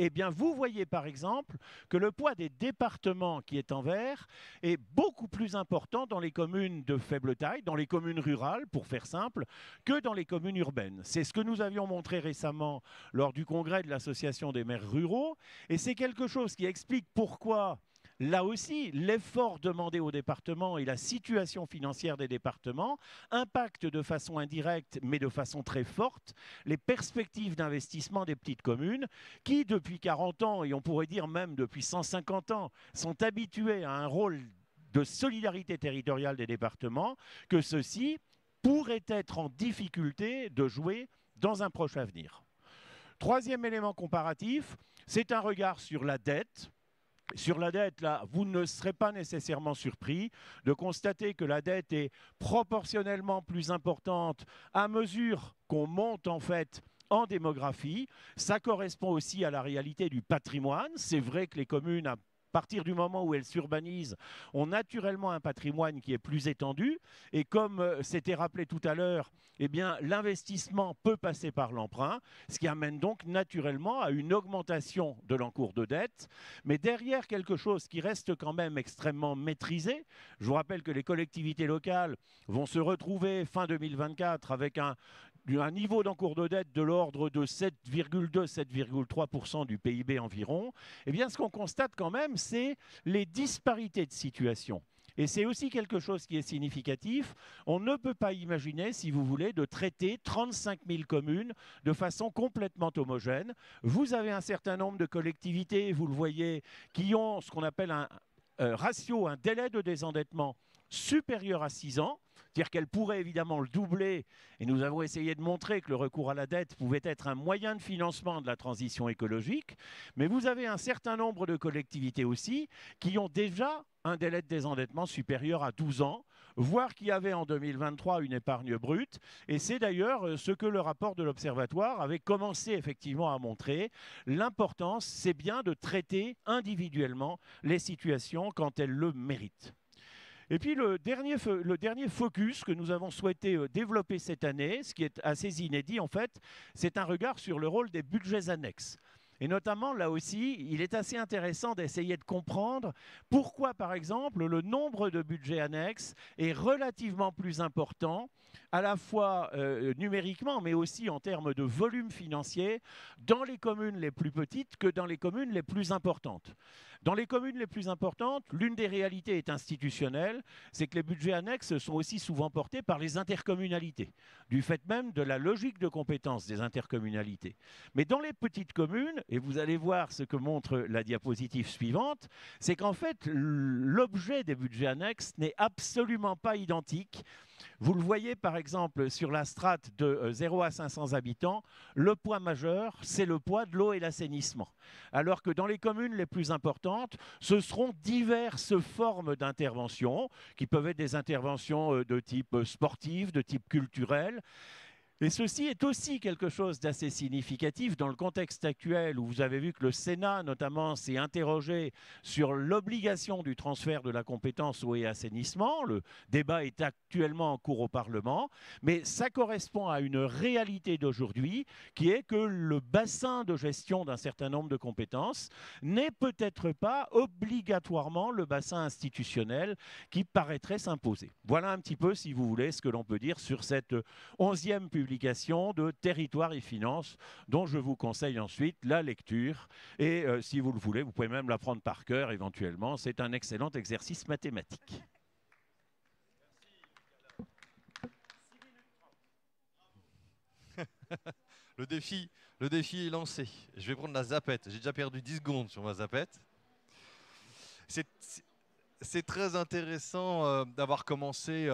eh bien, vous voyez par exemple que le poids des départements qui est en vert est beaucoup plus important dans les communes de faible taille, dans les communes rurales, pour faire simple, que dans les communes urbaines. C'est ce que nous avions montré récemment lors du congrès de l'Association des maires ruraux, et c'est quelque chose qui explique pourquoi, là aussi, l'effort demandé aux départements et la situation financière des départements impactent de façon indirecte, mais de façon très forte, les perspectives d'investissement des petites communes qui, depuis 40 ans, et on pourrait dire même depuis 150 ans, sont habituées à un rôle de solidarité territoriale des départements, que ceux-ci pourraient être en difficulté de jouer dans un proche avenir. Troisième élément comparatif, c'est un regard sur la dette. Sur la dette, là, vous ne serez pas nécessairement surpris de constater que la dette est proportionnellement plus importante à mesure qu'on monte en fait en démographie. Ça correspond aussi à la réalité du patrimoine. C'est vrai que les communes, à partir du moment où elles s'urbanisent, ont naturellement un patrimoine qui est plus étendu. Et comme c'était rappelé tout à l'heure, eh bien, l'investissement peut passer par l'emprunt, ce qui amène donc naturellement à une augmentation de l'encours de dette. Mais derrière quelque chose qui reste quand même extrêmement maîtrisé, je vous rappelle que les collectivités locales vont se retrouver fin 2024 avec un niveau d'encours de dette de l'ordre de 7,2-7,3% du PIB environ, eh bien, ce qu'on constate quand même, c'est les disparités de situation. Et c'est aussi quelque chose qui est significatif. On ne peut pas imaginer, si vous voulez, de traiter 35 000 communes de façon complètement homogène. Vous avez un certain nombre de collectivités, vous le voyez, qui ont ce qu'on appelle un ratio, un délai de désendettement supérieur à 6 ans. C'est-à-dire qu'elle pourrait évidemment le doubler, et nous avons essayé de montrer que le recours à la dette pouvait être un moyen de financement de la transition écologique, mais vous avez un certain nombre de collectivités aussi qui ont déjà un délai de désendettement supérieur à 12 ans, voire qui avaient en 2023 une épargne brute, et c'est d'ailleurs ce que le rapport de l'Observatoire avait commencé effectivement à montrer. L'importance, c'est bien de traiter individuellement les situations quand elles le méritent. Et puis le dernier focus que nous avons souhaité développer cette année, ce qui est assez inédit en fait, c'est un regard sur le rôle des budgets annexes. Et notamment, là aussi, il est assez intéressant d'essayer de comprendre pourquoi, par exemple, le nombre de budgets annexes est relativement plus important, à la fois numériquement, mais aussi en termes de volume financier, dans les communes les plus petites que dans les communes les plus importantes. Dans les communes les plus importantes, l'une des réalités est institutionnelle, c'est que les budgets annexes sont aussi souvent portés par les intercommunalités, du fait même de la logique de compétence des intercommunalités. Mais dans les petites communes, et vous allez voir ce que montre la diapositive suivante, c'est qu'en fait, l'objet des budgets annexes n'est absolument pas identique. Vous le voyez par exemple sur la strate de 0 à 500 habitants, le poids majeur, c'est le poids de l'eau et l'assainissement. Alors que dans les communes les plus importantes, ce seront diverses formes d'intervention, qui peuvent être des interventions de type sportif, de type culturel. Et ceci est aussi quelque chose d'assez significatif dans le contexte actuel où vous avez vu que le Sénat notamment s'est interrogé sur l'obligation du transfert de la compétence eau et assainissement. Le débat est actuellement en cours au Parlement, mais ça correspond à une réalité d'aujourd'hui qui est que le bassin de gestion d'un certain nombre de compétences n'est peut-être pas obligatoirement le bassin institutionnel qui paraîtrait s'imposer. Voilà un petit peu, si vous voulez, ce que l'on peut dire sur cette 11e publication de Territoire et Finances, dont je vous conseille ensuite la lecture. Et si vous le voulez, vous pouvez même l'apprendre par cœur éventuellement. C'est un excellent exercice mathématique. Le défi est lancé. Je vais prendre la zapette. J'ai déjà perdu 10 secondes sur ma zapette. C'est très intéressant d'avoir commencé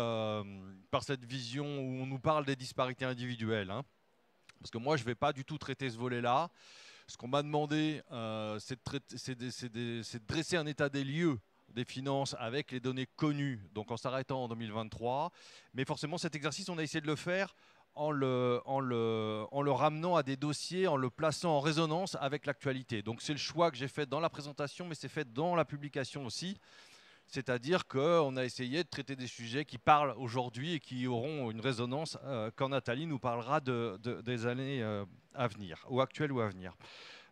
par cette vision où on nous parle des disparités individuelles. Hein. Parce que moi, je ne vais pas du tout traiter ce volet-là. Ce qu'on m'a demandé, c'est de dresser un état des lieux des finances avec les données connues, donc en s'arrêtant en 2023. Mais forcément, cet exercice, on a essayé de le faire en le ramenant à des dossiers, en le plaçant en résonance avec l'actualité. Donc c'est le choix que j'ai fait dans la présentation, mais c'est fait dans la publication aussi. C'est-à-dire qu'on a essayé de traiter des sujets qui parlent aujourd'hui et qui auront une résonance quand Nathalie nous parlera des années à venir, ou actuelles ou à venir.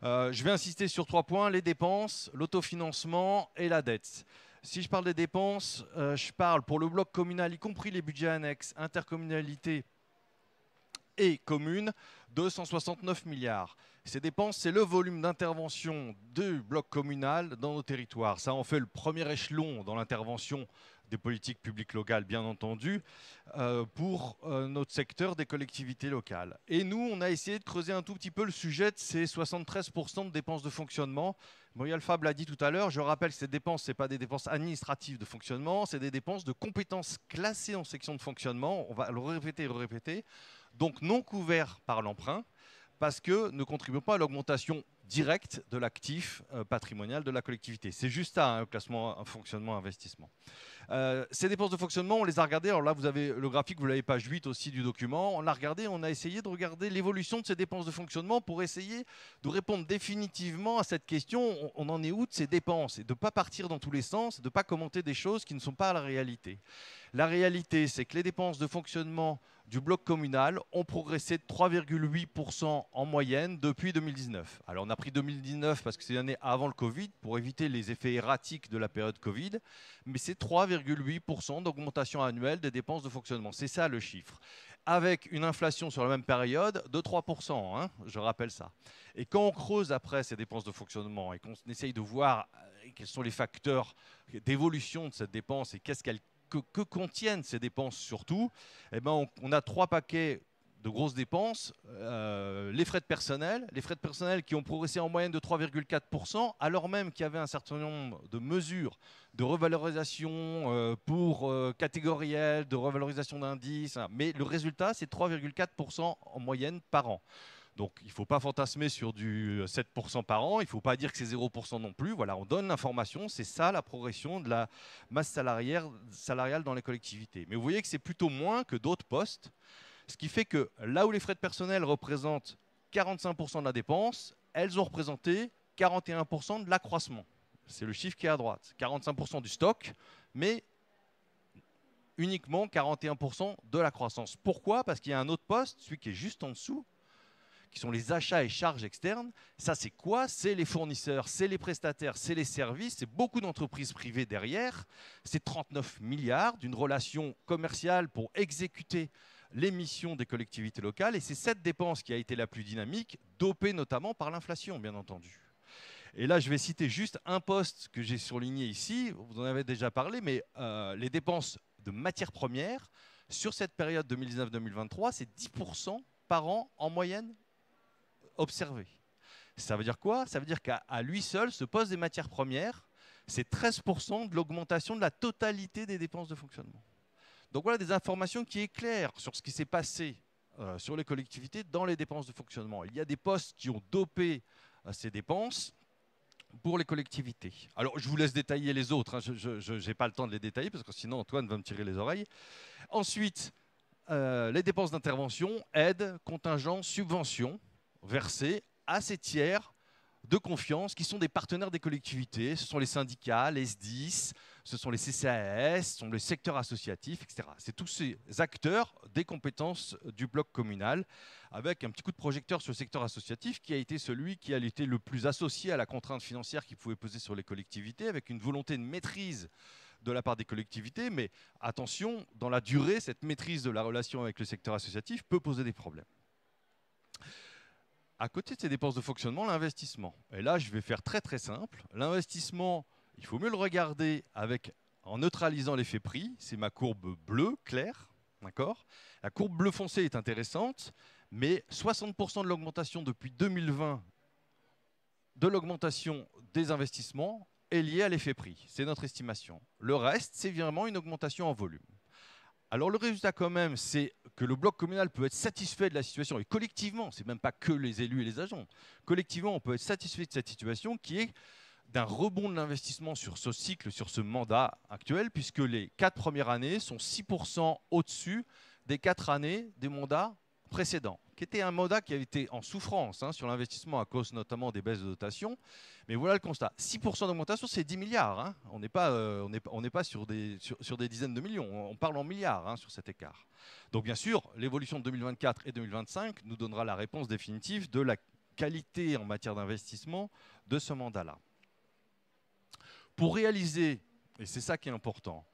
Je vais insister sur 3 points, les dépenses, l'autofinancement et la dette. Si je parle des dépenses, je parle pour le bloc communal, y compris les budgets annexes, intercommunalité et communes, de 169 milliards. Ces dépenses, c'est le volume d'intervention du bloc communal dans nos territoires. Ça en fait le premier échelon dans l'intervention des politiques publiques locales, bien entendu, pour notre secteur des collectivités locales. Et nous, on a essayé de creuser un tout petit peu le sujet de ces 73% de dépenses de fonctionnement. Muriel Fabre l'a dit tout à l'heure, je rappelle que ces dépenses, ce n'est pas des dépenses administratives de fonctionnement, c'est des dépenses de compétences classées en section de fonctionnement, on va le répéter et le répéter, donc non couverts par l'emprunt, parce que ne contribuent pas à l'augmentation directe de l'actif patrimonial de la collectivité. C'est juste ça, un classement, un fonctionnement, investissement. Ces dépenses de fonctionnement, on les a regardées. Alors là, vous avez le graphique, vous l'avez page 8 aussi du document. On l'a regardé, on a essayé de regarder l'évolution de ces dépenses de fonctionnement pour essayer de répondre définitivement à cette question. On en est où de ces dépenses? Et de ne pas partir dans tous les sens, de ne pas commenter des choses qui ne sont pas la réalité. La réalité, c'est que les dépenses de fonctionnement du bloc communal ont progressé de 3,8% en moyenne depuis 2019. Alors on a pris 2019 parce que c'est l'année avant le Covid pour éviter les effets erratiques de la période Covid, mais c'est 3,8% d'augmentation annuelle des dépenses de fonctionnement. C'est ça le chiffre. Avec une inflation sur la même période de 3%, hein, je rappelle ça. Et quand on creuse après ces dépenses de fonctionnement et qu'on essaye de voir quels sont les facteurs d'évolution de cette dépense et qu'est-ce qu'elle que contiennent ces dépenses surtout, eh ben on a 3 paquets de grosses dépenses. Les frais de personnel qui ont progressé en moyenne de 3,4%, alors même qu'il y avait un certain nombre de mesures de revalorisation pour catégorielles, de revalorisation d'indices, mais le résultat c'est 3,4% en moyenne par an. Donc il ne faut pas fantasmer sur du 7% par an, il ne faut pas dire que c'est 0% non plus. Voilà, on donne l'information, c'est ça la progression de la masse salariale dans les collectivités. Mais vous voyez que c'est plutôt moins que d'autres postes, ce qui fait que là où les frais de personnel représentent 45% de la dépense, elles ont représenté 41% de l'accroissement. C'est le chiffre qui est à droite. 45% du stock, mais uniquement 41% de la croissance. Pourquoi? Parce qu'il y a un autre poste, celui qui est juste en dessous, qui sont les achats et charges externes. Ça, c'est quoi? C'est les fournisseurs, c'est les prestataires, c'est les services, c'est beaucoup d'entreprises privées derrière. C'est 39 milliards d'une relation commerciale pour exécuter les missions des collectivités locales. Et c'est cette dépense qui a été la plus dynamique, dopée notamment par l'inflation, bien entendu. Et là, je vais citer juste un poste que j'ai surligné ici. Vous en avez déjà parlé, mais les dépenses de matières premières, sur cette période 2019-2023, c'est 10% par an en moyenne observé. Ça veut dire quoi? Ça veut dire qu'à lui seul, ce poste des matières premières, c'est 13% de l'augmentation de la totalité des dépenses de fonctionnement. Donc voilà des informations qui éclairent sur ce qui s'est passé sur les collectivités dans les dépenses de fonctionnement. Il y a des postes qui ont dopé ces dépenses pour les collectivités. Alors je vous laisse détailler les autres, hein. Je n'ai pas le temps de les détailler parce que sinon Antoine va me tirer les oreilles. Ensuite, les dépenses d'intervention, aides, contingents, subventions versées à ces tiers de confiance qui sont des partenaires des collectivités. Ce sont les syndicats, les SDIS, ce sont les CCAS, ce sont les secteurs associatifs, etc. C'est tous ces acteurs des compétences du bloc communal, avec un petit coup de projecteur sur le secteur associatif qui a été celui qui a été le plus associé à la contrainte financière qui pouvait peser sur les collectivités, avec une volonté de maîtrise de la part des collectivités. Mais attention, dans la durée, cette maîtrise de la relation avec le secteur associatif peut poser des problèmes. À côté de ces dépenses de fonctionnement, l'investissement. Et là, je vais faire très très simple. L'investissement, il faut mieux le regarder en neutralisant l'effet prix. C'est ma courbe bleue claire. D'accord ? La courbe bleu foncé est intéressante, mais 60% de l'augmentation depuis 2020 de l'augmentation des investissements est liée à l'effet prix. C'est notre estimation. Le reste, c'est vraiment une augmentation en volume. Alors le résultat quand même, c'est que le bloc communal peut être satisfait de la situation, et collectivement, ce n'est même pas que les élus et les agents, collectivement on peut être satisfait de cette situation qui est d'un rebond de l'investissement sur ce cycle, sur ce mandat actuel, puisque les 4 premières années sont 6% au-dessus des 4 années des mandats précédents, qui était un mandat qui avait été en souffrance sur l'investissement à cause notamment des baisses de dotation. Mais voilà le constat. 6% d'augmentation, c'est 10 milliards. On n'est pas sur des dizaines de millions. On parle en milliards sur cet écart. Donc bien sûr, l'évolution de 2024 et 2025 nous donnera la réponse définitive de la qualité en matière d'investissement de ce mandat-là. Pour réaliser, et c'est ça qui est important,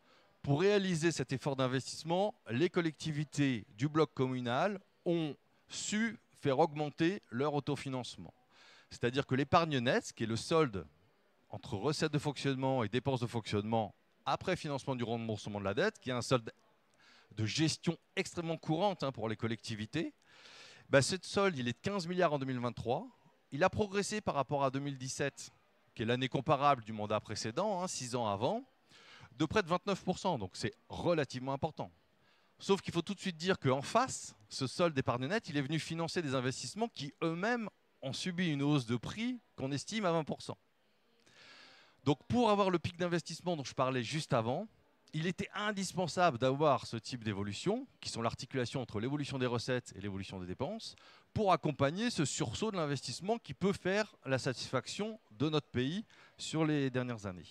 pour réaliser cet effort d'investissement, les collectivités du bloc communal ont su faire augmenter leur autofinancement. C'est-à-dire que l'épargne nette, qui est le solde entre recettes de fonctionnement et dépenses de fonctionnement après financement du remboursement de la dette, qui est un solde de gestion extrêmement courante pour les collectivités, ce solde, il est de 15 milliards en 2023. Il a progressé par rapport à 2017, qui est l'année comparable du mandat précédent, 6 ans avant, de près de 29%. Donc c'est relativement important. Sauf qu'il faut tout de suite dire qu'en face, ce solde d'épargne nette, il est venu financer des investissements qui eux-mêmes ont subi une hausse de prix qu'on estime à 20%. Donc pour avoir le pic d'investissement dont je parlais juste avant, il était indispensable d'avoir ce type d'évolution, qui sont l'articulation entre l'évolution des recettes et l'évolution des dépenses, pour accompagner ce sursaut de l'investissement qui peut faire la satisfaction de notre pays sur les dernières années.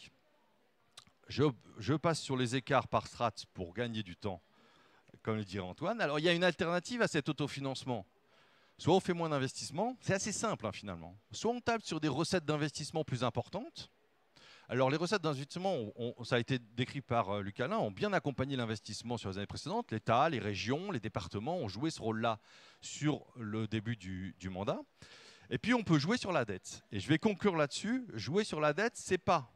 Je passe sur les écarts par strate pour gagner du temps, comme le dirait Antoine. Alors il y a une alternative à cet autofinancement. Soit on fait moins d'investissement, c'est assez simple finalement. Soit on table sur des recettes d'investissement plus importantes. Alors les recettes d'investissement, ça a été décrit par Luc Alain, ont bien accompagné l'investissement sur les années précédentes. L'État, les régions, les départements ont joué ce rôle-là sur le début du mandat. Et puis on peut jouer sur la dette. Et je vais conclure là-dessus. Jouer sur la dette, ce n'est pas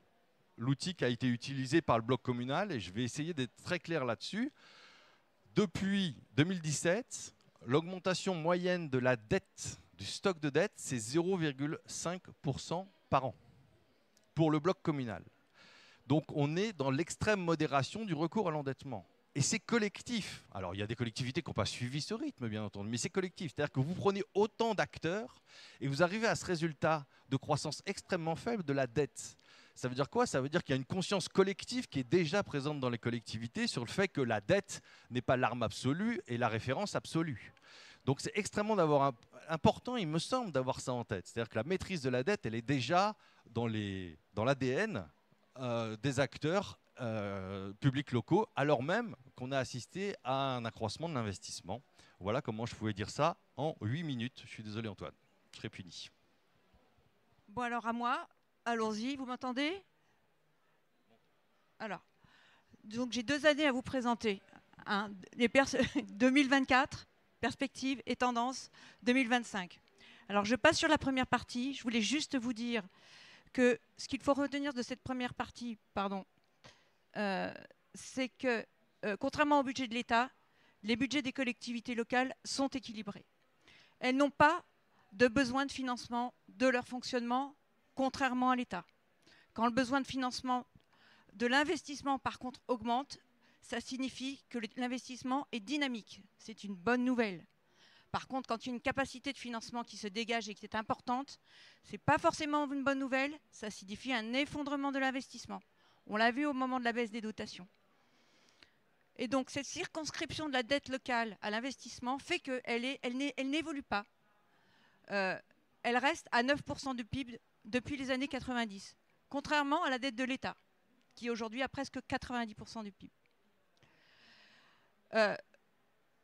l'outil qui a été utilisé par le bloc communal, et je vais essayer d'être très clair là-dessus. Depuis 2017, l'augmentation moyenne de la dette, du stock de dette, c'est 0,5% par an pour le bloc communal. Donc on est dans l'extrême modération du recours à l'endettement. Et c'est collectif. Alors il y a des collectivités qui n'ont pas suivi ce rythme, bien entendu, mais c'est collectif. C'est-à-dire que vous prenez autant d'acteurs et vous arrivez à ce résultat de croissance extrêmement faible de la dette. Ça veut dire quoi? Ça veut dire qu'il y a une conscience collective qui est déjà présente dans les collectivités sur le fait que la dette n'est pas l'arme absolue et la référence absolue. Donc c'est extrêmement important, il me semble, d'avoir ça en tête. C'est-à-dire que la maîtrise de la dette, elle est déjà dans l'ADN des acteurs publics locaux, alors même qu'on a assisté à un accroissement de l'investissement. Voilà comment je pouvais dire ça en 8 minutes. Je suis désolé Antoine, je serai puni. Bon alors à moi, allons-y, vous m'entendez? Alors, donc j'ai 2 années à vous présenter. 2024, perspectives et tendances 2025. Alors je passe sur la première partie. Je voulais juste vous dire que ce qu'il faut retenir de cette première partie, c'est que contrairement au budget de l'État, les budgets des collectivités locales sont équilibrés. Elles n'ont pas de besoin de financement de leur fonctionnement, contrairement à l'État. Quand le besoin de financement de l'investissement, par contre, augmente, ça signifie que l'investissement est dynamique. C'est une bonne nouvelle. Par contre, quand il y a une capacité de financement qui se dégage et qui est importante, ce n'est pas forcément une bonne nouvelle, ça signifie un effondrement de l'investissement. On l'a vu au moment de la baisse des dotations. Et donc cette circonscription de la dette locale à l'investissement fait qu'elle n'évolue pas. Elle reste à 9% du PIB depuis les années 90, contrairement à la dette de l'État, qui aujourd'hui a presque 90% du PIB.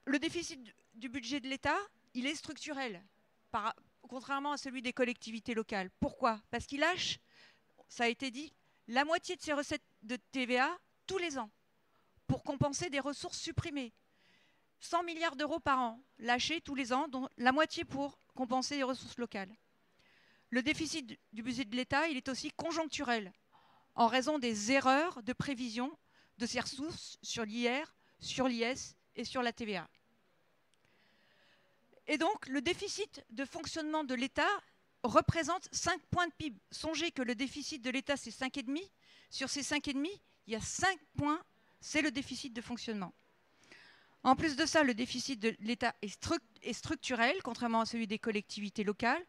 Le déficit du budget de l'État, il est structurel, contrairement à celui des collectivités locales. Pourquoi? Parce qu'il lâche, ça a été dit, la moitié de ses recettes de TVA tous les ans pour compenser des ressources supprimées. 100 milliards d'euros par an lâchés tous les ans, dont la moitié pour compenser les ressources locales. Le déficit du budget de l'État, il est aussi conjoncturel, en raison des erreurs de prévision de ces ressources sur l'IR, sur l'IS et sur la TVA. Et donc, le déficit de fonctionnement de l'État représente 5 points de PIB. Songez que le déficit de l'État, c'est 5,5. Sur ces 5,5, il y a 5 points, c'est le déficit de fonctionnement. En plus de ça, le déficit de l'État est structurel, contrairement à celui des collectivités locales,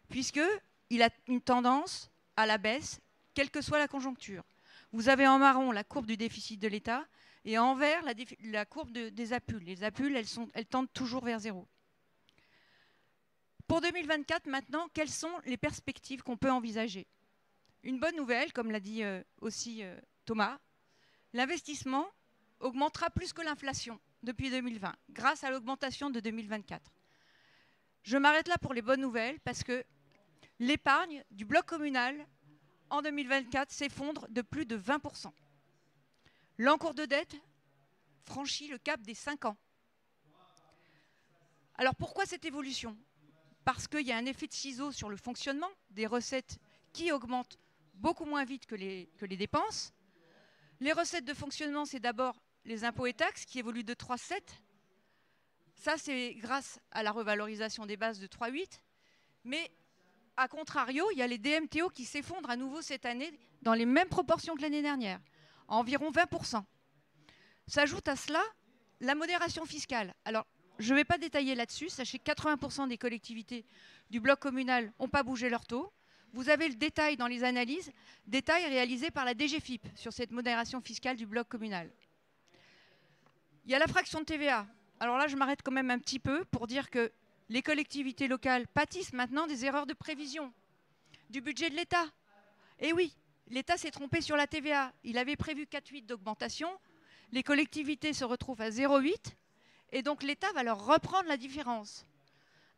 puisqu'il a une tendance à la baisse, quelle que soit la conjoncture. Vous avez en marron la courbe du déficit de l'État et en vert la courbe des APUL. Les APUL, elles tendent toujours vers zéro. Pour 2024, maintenant, quelles sont les perspectives qu'on peut envisager? Une bonne nouvelle, comme l'a dit aussi Thomas, l'investissement augmentera plus que l'inflation depuis 2020, grâce à l'augmentation de 2024. Je m'arrête là pour les bonnes nouvelles, parce que l'épargne du bloc communal en 2024 s'effondre de plus de 20%. L'encours de dette franchit le cap des 5 ans. Alors pourquoi cette évolution? Parce qu'il y a un effet de ciseau sur le fonctionnement des recettes qui augmentent beaucoup moins vite que les dépenses. Les recettes de fonctionnement, c'est d'abord les impôts et taxes qui évoluent de 3,7. Ça, c'est grâce à la revalorisation des bases de 3,8. Mais à contrario, il y a les DMTO qui s'effondrent à nouveau cette année dans les mêmes proportions que l'année dernière, à environ 20%. S'ajoute à cela la modération fiscale. Alors, je ne vais pas détailler là-dessus. Sachez que 80% des collectivités du bloc communal n'ont pas bougé leur taux. Vous avez le détail dans les analyses, détail réalisé par la DGFiP sur cette modération fiscale du bloc communal. Il y a la fraction de TVA. Alors là, je m'arrête quand même un petit peu pour dire que les collectivités locales pâtissent maintenant des erreurs de prévision du budget de l'État. Et oui, l'État s'est trompé sur la TVA. Il avait prévu 4,8 d'augmentation. Les collectivités se retrouvent à 0,8. Et donc l'État va leur reprendre la différence.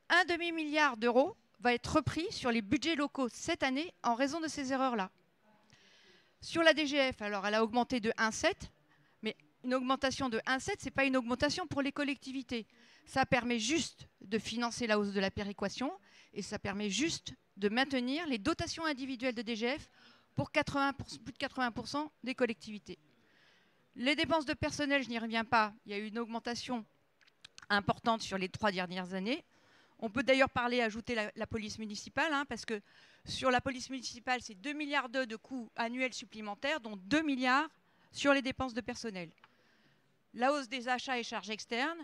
Un demi-milliard d'euros va être repris sur les budgets locaux cette année en raison de ces erreurs-là. Sur la DGF, alors elle a augmenté de 1,7, mais une augmentation de 1,7, ce n'est pas une augmentation pour les collectivités. Ça permet juste de financer la hausse de la péréquation et ça permet juste de maintenir les dotations individuelles de DGF pour plus de 80% des collectivités. Les dépenses de personnel, je n'y reviens pas, il y a eu une augmentation importante sur les 3 dernières années. On peut d'ailleurs ajouter la police municipale, hein, parce que sur la police municipale, c'est 2,2 milliards de coûts annuels supplémentaires, dont 2 milliards sur les dépenses de personnel. La hausse des achats et charges externes,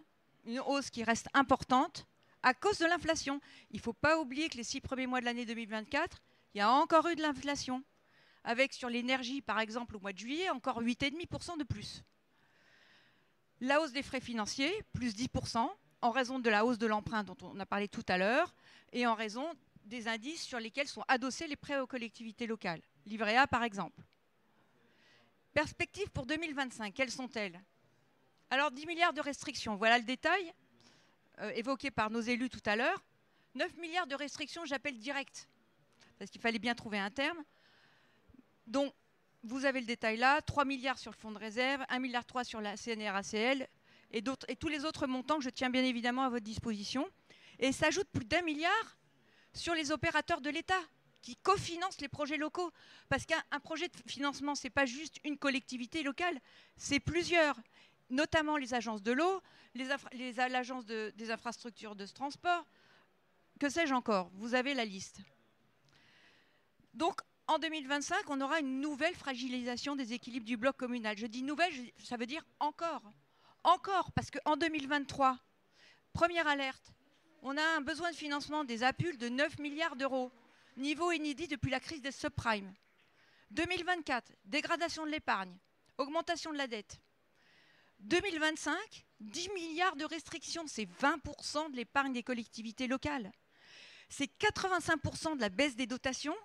une hausse qui reste importante à cause de l'inflation. Il ne faut pas oublier que les 6 premiers mois de l'année 2024, il y a encore eu de l'inflation, avec sur l'énergie, par exemple, au mois de juillet, encore 8,5% de plus. La hausse des frais financiers, plus 10%, en raison de la hausse de l'emprunt dont on a parlé tout à l'heure, et en raison des indices sur lesquels sont adossés les prêts aux collectivités locales. Livret A, par exemple. Perspectives pour 2025, quelles sont-elles? Alors, 10 milliards de restrictions, voilà le détail, évoqué par nos élus tout à l'heure. 9 milliards de restrictions, j'appelle directes, parce qu'il fallait bien trouver un terme. Donc, vous avez le détail là, 3 milliards sur le fonds de réserve, 1,3 milliard sur la CNRACL et tous les autres montants que je tiens bien évidemment à votre disposition. Et s'ajoute plus d'1 milliard sur les opérateurs de l'État qui cofinancent les projets locaux. Parce qu'un projet de financement, ce n'est pas juste une collectivité locale, c'est plusieurs, notamment les agences de l'eau, l'agence des infrastructures de transport, que sais-je encore, vous avez la liste. Donc, en 2025, on aura une nouvelle fragilisation des équilibres du bloc communal. Je dis nouvelle, ça veut dire encore. Encore, parce qu'en 2023, première alerte, on a un besoin de financement des APUL de 9 milliards d'euros, niveau inédit depuis la crise des subprimes. 2024, dégradation de l'épargne, augmentation de la dette. 2025, 10 milliards de restrictions, c'est 20% de l'épargne des collectivités locales. C'est 85% de la baisse des dotations.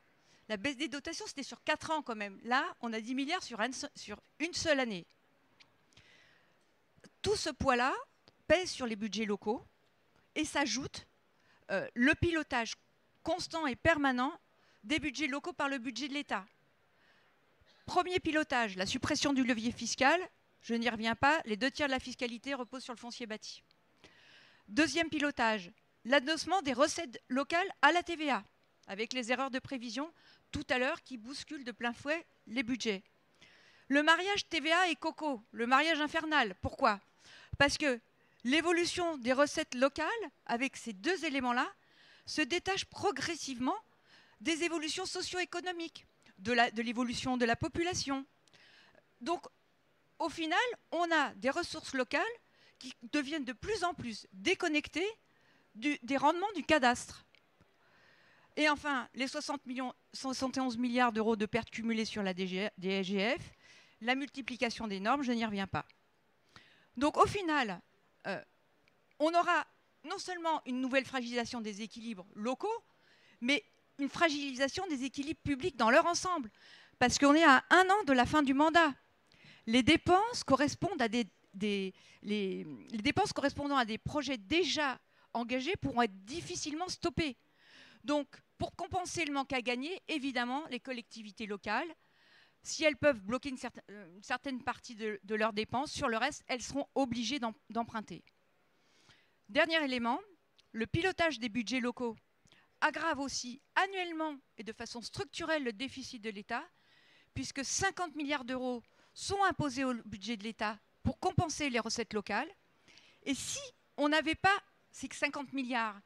La baisse des dotations, c'était sur 4 ans quand même. Là, on a 10 milliards sur une seule année. Tout ce poids-là pèse sur les budgets locaux et s'ajoute le pilotage constant et permanent des budgets locaux par le budget de l'État. Premier pilotage, la suppression du levier fiscal. Je n'y reviens pas, les 2 tiers de la fiscalité reposent sur le foncier bâti. Deuxième pilotage, l'adossement des recettes locales à la TVA, avec les erreurs de prévision tout à l'heure qui bousculent de plein fouet les budgets. Le mariage TVA et Coco, le mariage infernal. Pourquoi? Parce que l'évolution des recettes locales, avec ces 2 éléments-là, se détache progressivement des évolutions socio-économiques, de l'évolution de la population. Donc, au final, on a des ressources locales qui deviennent de plus en plus déconnectées des rendements du cadastre. Et enfin, les 71 milliards d'euros de pertes cumulées sur la DGF, la multiplication des normes, je n'y reviens pas. Donc au final, on aura non seulement une nouvelle fragilisation des équilibres locaux, mais une fragilisation des équilibres publics dans leur ensemble. Parce qu'on est à 1 an de la fin du mandat. Les dépenses correspondent à les dépenses correspondant à des projets déjà engagés pourront être difficilement stoppées. Donc, pour compenser le manque à gagner, évidemment, les collectivités locales, si elles peuvent bloquer une certaine partie de leurs dépenses, sur le reste, elles seront obligées d'emprunter. Dernier élément, le pilotage des budgets locaux aggrave aussi annuellement et de façon structurelle le déficit de l'État, puisque 50 milliards d'euros sont imposés au budget de l'État pour compenser les recettes locales. Et si on n'avait pas ces 50 milliards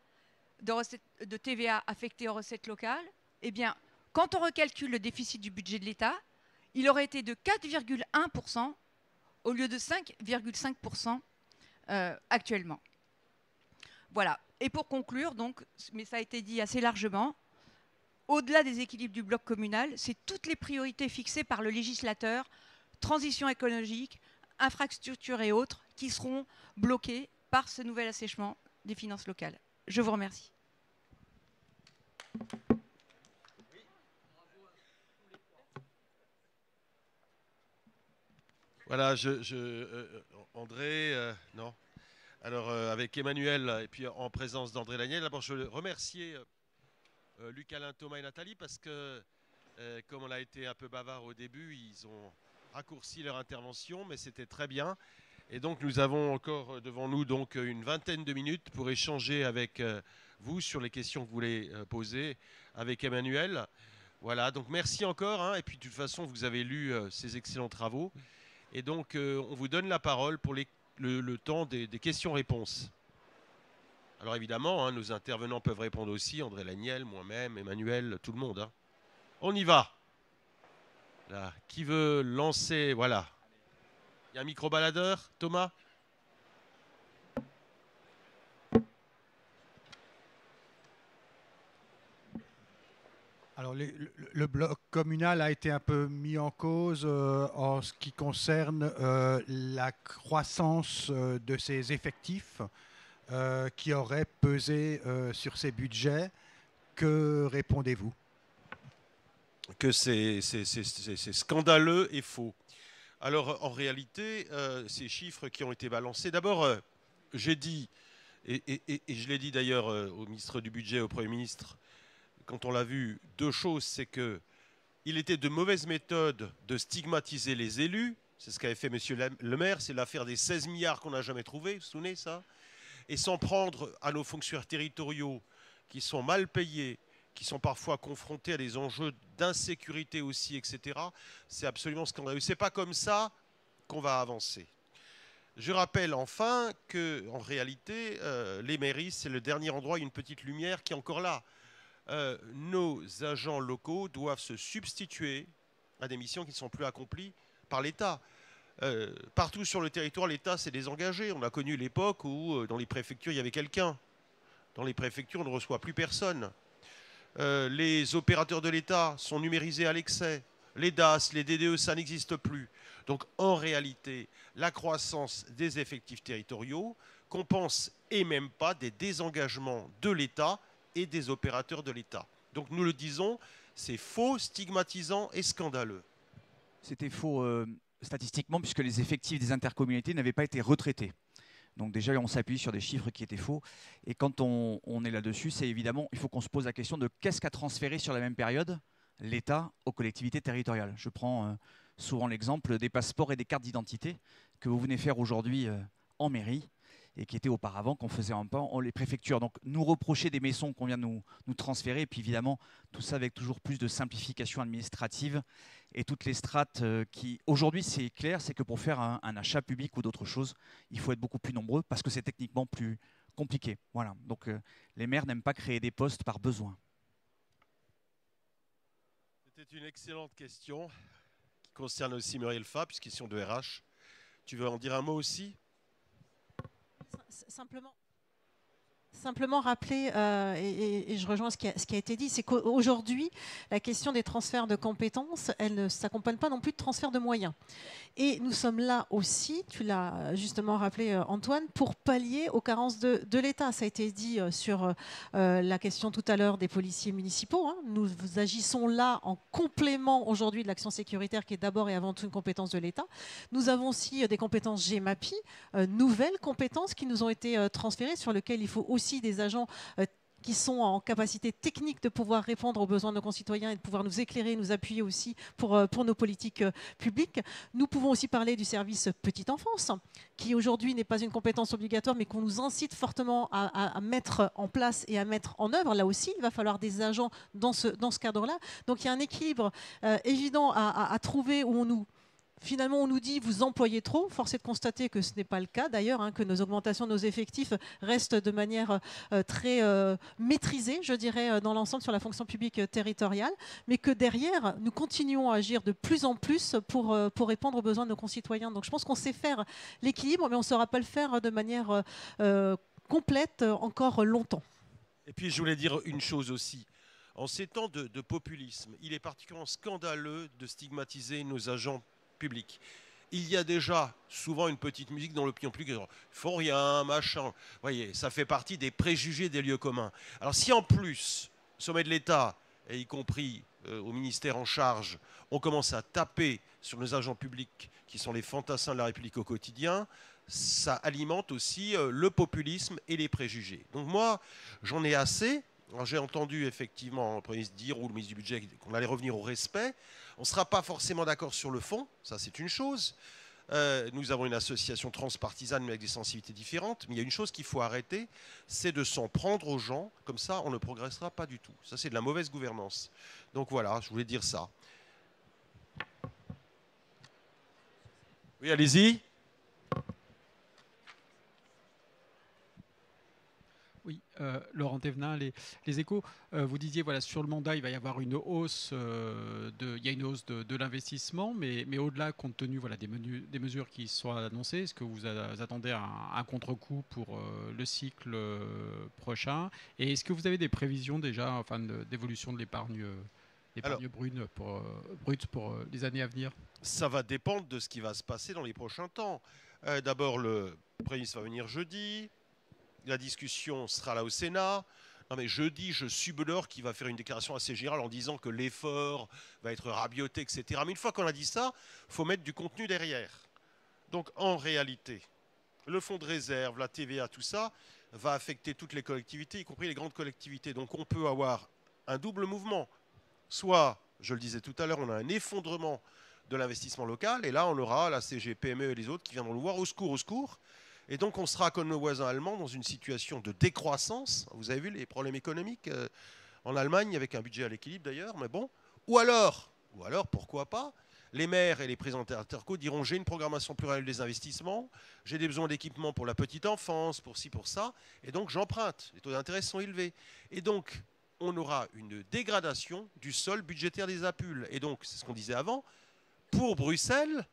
de TVA affectés aux recettes locales, eh bien, quand on recalcule le déficit du budget de l'État, il aurait été de 4,1% au lieu de 5,5% actuellement. Voilà. Et pour conclure, donc, mais ça a été dit assez largement, au-delà des équilibres du bloc communal, c'est toutes les priorités fixées par le législateur, transition écologique, infrastructures et autres, qui seront bloquées par ce nouvel assèchement des finances locales. Je vous remercie. Voilà, André, non. Alors, avec Emmanuel et puis en présence d'André Laniel, d'abord je veux remercier Luc, Alain, Thomas et Nathalie parce que, comme on a été un peu bavard au début, ils ont raccourci leur intervention, mais c'était très bien. Et donc, nous avons encore devant nous donc une vingtaine de minutes pour échanger avec vous sur les questions que vous voulez poser avec Emmanuel. Voilà, donc merci encore. Hein, et puis, de toute façon, vous avez lu ces excellents travaux. Et donc, on vous donne la parole pour le temps des questions-réponses. Alors évidemment, hein, nos intervenants peuvent répondre aussi, André Laniel, moi-même, Emmanuel, tout le monde. Hein. On y va. Là, qui veut lancer? Voilà. Il y a un micro-baladeur, Thomas? Alors, le bloc communal a été un peu mis en cause en ce qui concerne la croissance de ses effectifs qui aurait pesé sur ses budgets. Que répondez-vous? Que c'est scandaleux et faux. Alors, en réalité, ces chiffres qui ont été balancés, d'abord, j'ai dit, et je l'ai dit d'ailleurs au ministre du Budget, au Premier ministre, quand on l'a vu, 2 choses, c'est qu'il était de mauvaise méthode de stigmatiser les élus, c'est ce qu'avait fait M. Le Maire, c'est l'affaire des 16 milliards qu'on n'a jamais trouvé, vous vous souvenez ça? Et s'en prendre à nos fonctionnaires territoriaux qui sont mal payés, qui sont parfois confrontés à des enjeux d'insécurité aussi, etc., c'est absolument scandaleux. Ce n'est pas comme ça qu'on va avancer. Je rappelle enfin qu'en réalité, les mairies, c'est le dernier endroit, une petite lumière qui est encore là. Nos agents locaux doivent se substituer à des missions qui ne sont plus accomplies par l'État. Partout sur le territoire, l'État s'est désengagé. On a connu l'époque où dans les préfectures, il y avait quelqu'un. Dans les préfectures, on ne reçoit plus personne. Les opérateurs de l'État sont numérisés à l'excès. Les DAS, les DDE, ça n'existe plus. Donc en réalité, la croissance des effectifs territoriaux compense et même pas des désengagements de l'État et des opérateurs de l'État. Donc nous le disons, c'est faux, stigmatisant et scandaleux. C'était faux statistiquement puisque les effectifs des intercommunalités n'avaient pas été retraités. Donc déjà, on s'appuie sur des chiffres qui étaient faux. Et quand on est là-dessus, c'est évidemment, il faut qu'on se pose la question de qu'est-ce qu'a transféré sur la même période l'État aux collectivités territoriales. Je prends souvent l'exemple des passeports et des cartes d'identité que vous venez faire aujourd'hui en mairie et qui étaient auparavant qu'on faisait en les préfectures. Donc nous reprocher des maisons qu'on vient nous transférer, et puis évidemment tout ça avec toujours plus de simplification administrative et toutes les strates qui... Aujourd'hui c'est clair, c'est que pour faire un achat public ou d'autres choses, il faut être beaucoup plus nombreux parce que c'est techniquement plus compliqué. Voilà. Donc les maires n'aiment pas créer des postes par besoin. C'était une excellente question qui concerne aussi Muriel Fa, puisqu'ils sont de RH. Tu veux en dire un mot aussi ? Simplement rappeler, et je rejoins ce qui a été dit, c'est qu'aujourd'hui, la question des transferts de compétences, elle ne s'accompagne pas non plus de transferts de moyens. Et nous sommes là aussi, tu l'as justement rappelé Antoine, pour pallier aux carences de l'État. Ça a été dit sur la question tout à l'heure des policiers municipaux. Hein. Nous agissons là en complément aujourd'hui de l'action sécuritaire qui est d'abord et avant tout une compétence de l'État. Nous avons aussi des compétences GEMAPI, nouvelles compétences qui nous ont été transférées, sur lesquelles il faut aussi des agents qui sont en capacité technique de pouvoir répondre aux besoins de nos concitoyens et de pouvoir nous éclairer, nous appuyer aussi pour nos politiques publiques. Nous pouvons aussi parler du service petite enfance, qui aujourd'hui n'est pas une compétence obligatoire, mais qu'on nous incite fortement à mettre en place et à mettre en œuvre. Là aussi, il va falloir des agents dans ce cadre-là. Donc il y a un équilibre évident à trouver où finalement, on nous dit vous employez trop. Force est de constater que ce n'est pas le cas d'ailleurs, hein, que nos augmentations, nos effectifs restent de manière très maîtrisée, je dirais, dans l'ensemble sur la fonction publique territoriale, mais que derrière, nous continuons à agir de plus en plus pour répondre aux besoins de nos concitoyens. Donc je pense qu'on sait faire l'équilibre, mais on ne saura pas le faire de manière complète encore longtemps. Et puis je voulais dire une chose aussi. En ces temps de populisme, il est particulièrement scandaleux de stigmatiser nos agents public. Il y a déjà souvent une petite musique dans l'opinion publique. Il faut rien, machin. Vous voyez, ça fait partie des préjugés des lieux communs. Alors si en plus, au sommet de l'État, et y compris au ministère en charge, on commence à taper sur nos agents publics qui sont les fantassins de la République au quotidien, ça alimente aussi le populisme et les préjugés. Donc moi, j'en ai assez. J'ai entendu effectivement le Premier ministre dire, ou le ministre du Budget, qu'on allait revenir au respect. On ne sera pas forcément d'accord sur le fond, ça c'est une chose. Nous avons une association transpartisane mais avec des sensibilités différentes. Mais il y a une chose qu'il faut arrêter, c'est de s'en prendre aux gens. Comme ça, on ne progressera pas du tout. Ça, c'est de la mauvaise gouvernance. Donc voilà, je voulais dire ça. Oui, allez-y. Oui, Laurent Thévenin, les Échos, vous disiez voilà, sur le mandat, il va y avoir une hausse, il y a une hausse de l'investissement, mais au-delà, compte tenu voilà, des mesures qui sont annoncées, est-ce que vous attendez un contre-coup pour le cycle prochain? Et est-ce que vous avez des prévisions déjà enfin, d'évolution de l'épargne brute pour les années à venir? Ça va dépendre de ce qui va se passer dans les prochains temps. D'abord, le Premier ministre va venir jeudi. La discussion sera là au Sénat. Non mais jeudi, je subodore qu'il va faire une déclaration assez générale en disant que l'effort va être rabioté, etc. Mais une fois qu'on a dit ça, il faut mettre du contenu derrière. Donc en réalité, le fonds de réserve, la TVA, tout ça, va affecter toutes les collectivités, y compris les grandes collectivités. Donc on peut avoir un double mouvement. Soit, je le disais tout à l'heure, on a un effondrement de l'investissement local, et là on aura la CG, PME et les autres qui viendront le voir, au secours, au secours. Et donc on sera comme nos voisins allemands dans une situation de décroissance. Vous avez vu les problèmes économiques en Allemagne, avec un budget à l'équilibre d'ailleurs, mais bon. Ou alors, pourquoi pas, les maires et les présidents interco diront j'ai une programmation plurielle des investissements, j'ai des besoins d'équipement pour la petite enfance, pour ci, pour ça, et donc j'emprunte. Les taux d'intérêt sont élevés. Et donc on aura une dégradation du sol budgétaire des APUL. Et donc, c'est ce qu'on disait avant, pour Bruxelles,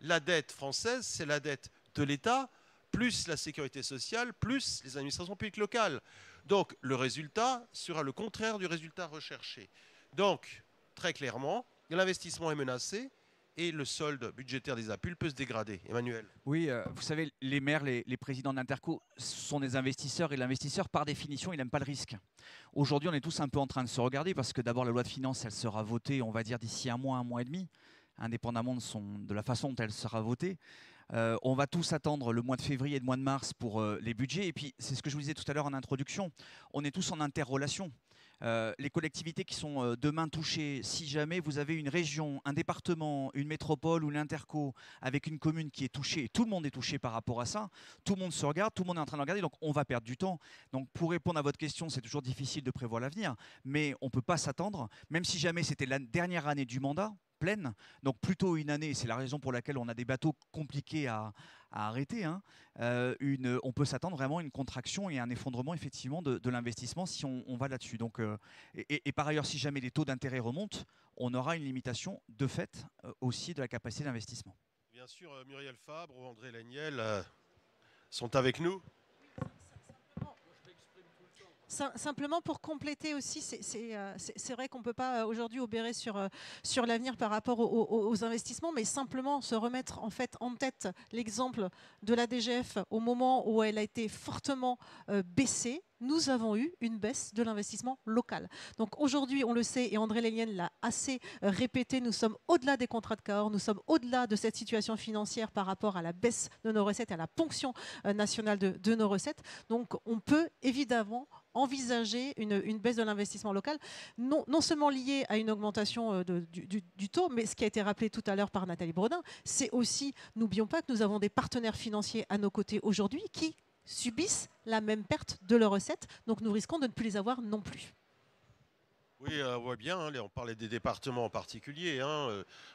la dette française, c'est la dette de l'État, plus la sécurité sociale, plus les administrations publiques locales. Donc, le résultat sera le contraire du résultat recherché. Donc, très clairement, l'investissement est menacé et le solde budgétaire des APUL peut se dégrader. Emmanuel. Oui, vous savez, les maires, les présidents d'interco sont des investisseurs et l'investisseur, par définition, il n'aime pas le risque. Aujourd'hui, on est tous un peu en train de se regarder parce que d'abord, la loi de finances, elle sera votée, on va dire, d'ici un mois et demi, indépendamment de la façon dont elle sera votée. On va tous attendre le mois de février et le mois de mars pour les budgets. Et puis, c'est ce que je vous disais tout à l'heure en introduction, on est tous en interrelation. Les collectivités qui sont demain touchées, si jamais vous avez une région, un département, une métropole ou l'interco avec une commune qui est touchée, et tout le monde est touché par rapport à ça, tout le monde se regarde, tout le monde est en train de regarder, donc on va perdre du temps. Donc pour répondre à votre question, c'est toujours difficile de prévoir l'avenir, mais on ne peut pas s'attendre, même si jamais c'était la dernière année du mandat, pleine, donc plutôt une année, c'est la raison pour laquelle on a des bateaux compliqués à arrêter, hein. On peut s'attendre vraiment à une contraction et un effondrement effectivement de l'investissement si on va là-dessus. Donc, et par ailleurs, si jamais les taux d'intérêt remontent, on aura une limitation de fait aussi de la capacité d'investissement. Bien sûr, Muriel Fabre ou André Léniel sont avec nous. Simplement pour compléter aussi, c'est vrai qu'on ne peut pas aujourd'hui obérer sur l'avenir par rapport aux investissements, mais simplement se remettre en fait en tête l'exemple de la DGF au moment où elle a été fortement baissée. Nous avons eu une baisse de l'investissement local. Donc aujourd'hui, on le sait, et André Léniel l'a assez répété, nous sommes au-delà des contrats de Cahors, nous sommes au-delà de cette situation financière par rapport à la baisse de nos recettes, à la ponction nationale de nos recettes. Donc on peut évidemment envisager une baisse de l'investissement local, non seulement liée à une augmentation du taux, mais ce qui a été rappelé tout à l'heure par Nathalie Brodin, c'est aussi, n'oublions pas que nous avons des partenaires financiers à nos côtés aujourd'hui qui subissent la même perte de leurs recettes, donc nous risquons de ne plus les avoir non plus. Oui, on voit bien, hein, on parlait des départements en particulier.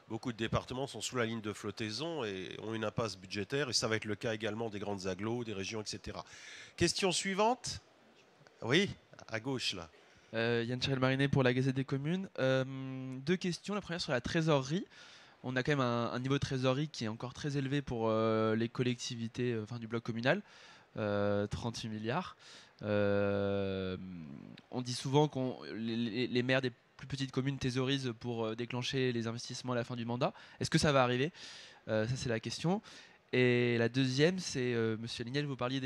Beaucoup de départements sont sous la ligne de flottaison et ont une impasse budgétaire, et ça va être le cas également des grandes agglos, des régions, etc. Question suivante. Oui, à gauche là. Yann Chirel-Marinet pour la Gazette des Communes. Deux questions. La première sur la trésorerie. On a quand même un niveau de trésorerie qui est encore très élevé pour les collectivités du bloc communal. 38 milliards. On dit souvent que les maires des plus petites communes thésaurisent pour déclencher les investissements à la fin du mandat. Est-ce que ça va arriver? Ça, c'est la question. Et la deuxième, c'est, Monsieur Léniel, vous parliez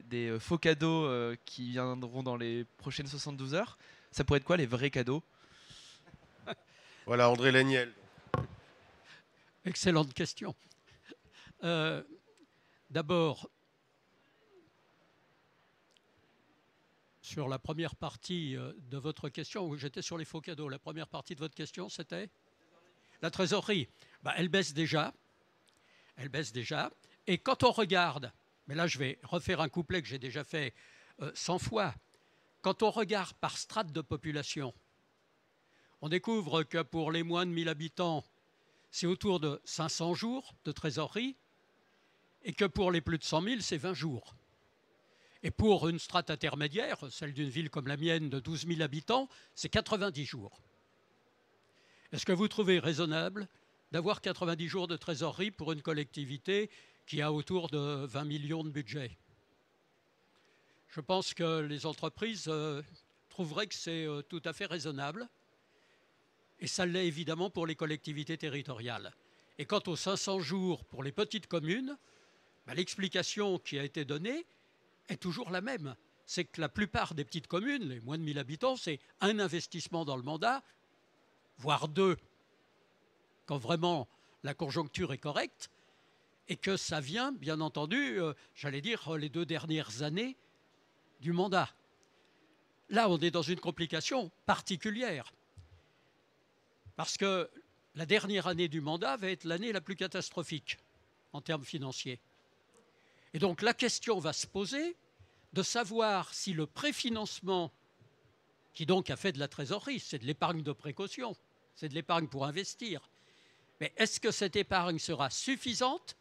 des faux cadeaux qui viendront dans les prochaines 72 heures. Ça pourrait être quoi les vrais cadeaux? Voilà, André Léniel. Excellente question. D'abord, sur la première partie de votre question, où j'étais sur les faux cadeaux, la première partie de votre question, c'était la trésorerie. Elle baisse déjà. Elle baisse déjà. Et quand on regarde, mais là je vais refaire un couplet que j'ai déjà fait 100 fois, quand on regarde par strate de population, on découvre que pour les moins de 1000 habitants, c'est autour de 500 jours de trésorerie, et que pour les plus de 100 000, c'est 20 jours. Et pour une strate intermédiaire, celle d'une ville comme la mienne de 12 000 habitants, c'est 90 jours. Est-ce que vous trouvez raisonnable d'avoir 90 jours de trésorerie pour une collectivité qui a autour de 20 millions de budget? Je pense que les entreprises trouveraient que c'est tout à fait raisonnable. Et ça l'est évidemment pour les collectivités territoriales. Et quant aux 500 jours pour les petites communes, l'explication qui a été donnée est toujours la même. C'est que la plupart des petites communes, les moins de 1000 habitants, c'est un investissement dans le mandat, voire deux, quand vraiment la conjoncture est correcte, et que ça vient, bien entendu, j'allais dire, les 2 dernières années du mandat. Là, on est dans une complication particulière, parce que la dernière année du mandat va être l'année la plus catastrophique en termes financiers. Et donc la question va se poser de savoir si le préfinancement, qui donc a fait de la trésorerie, c'est de l'épargne de précaution, c'est de l'épargne pour investir, mais est-ce que cette épargne sera suffisante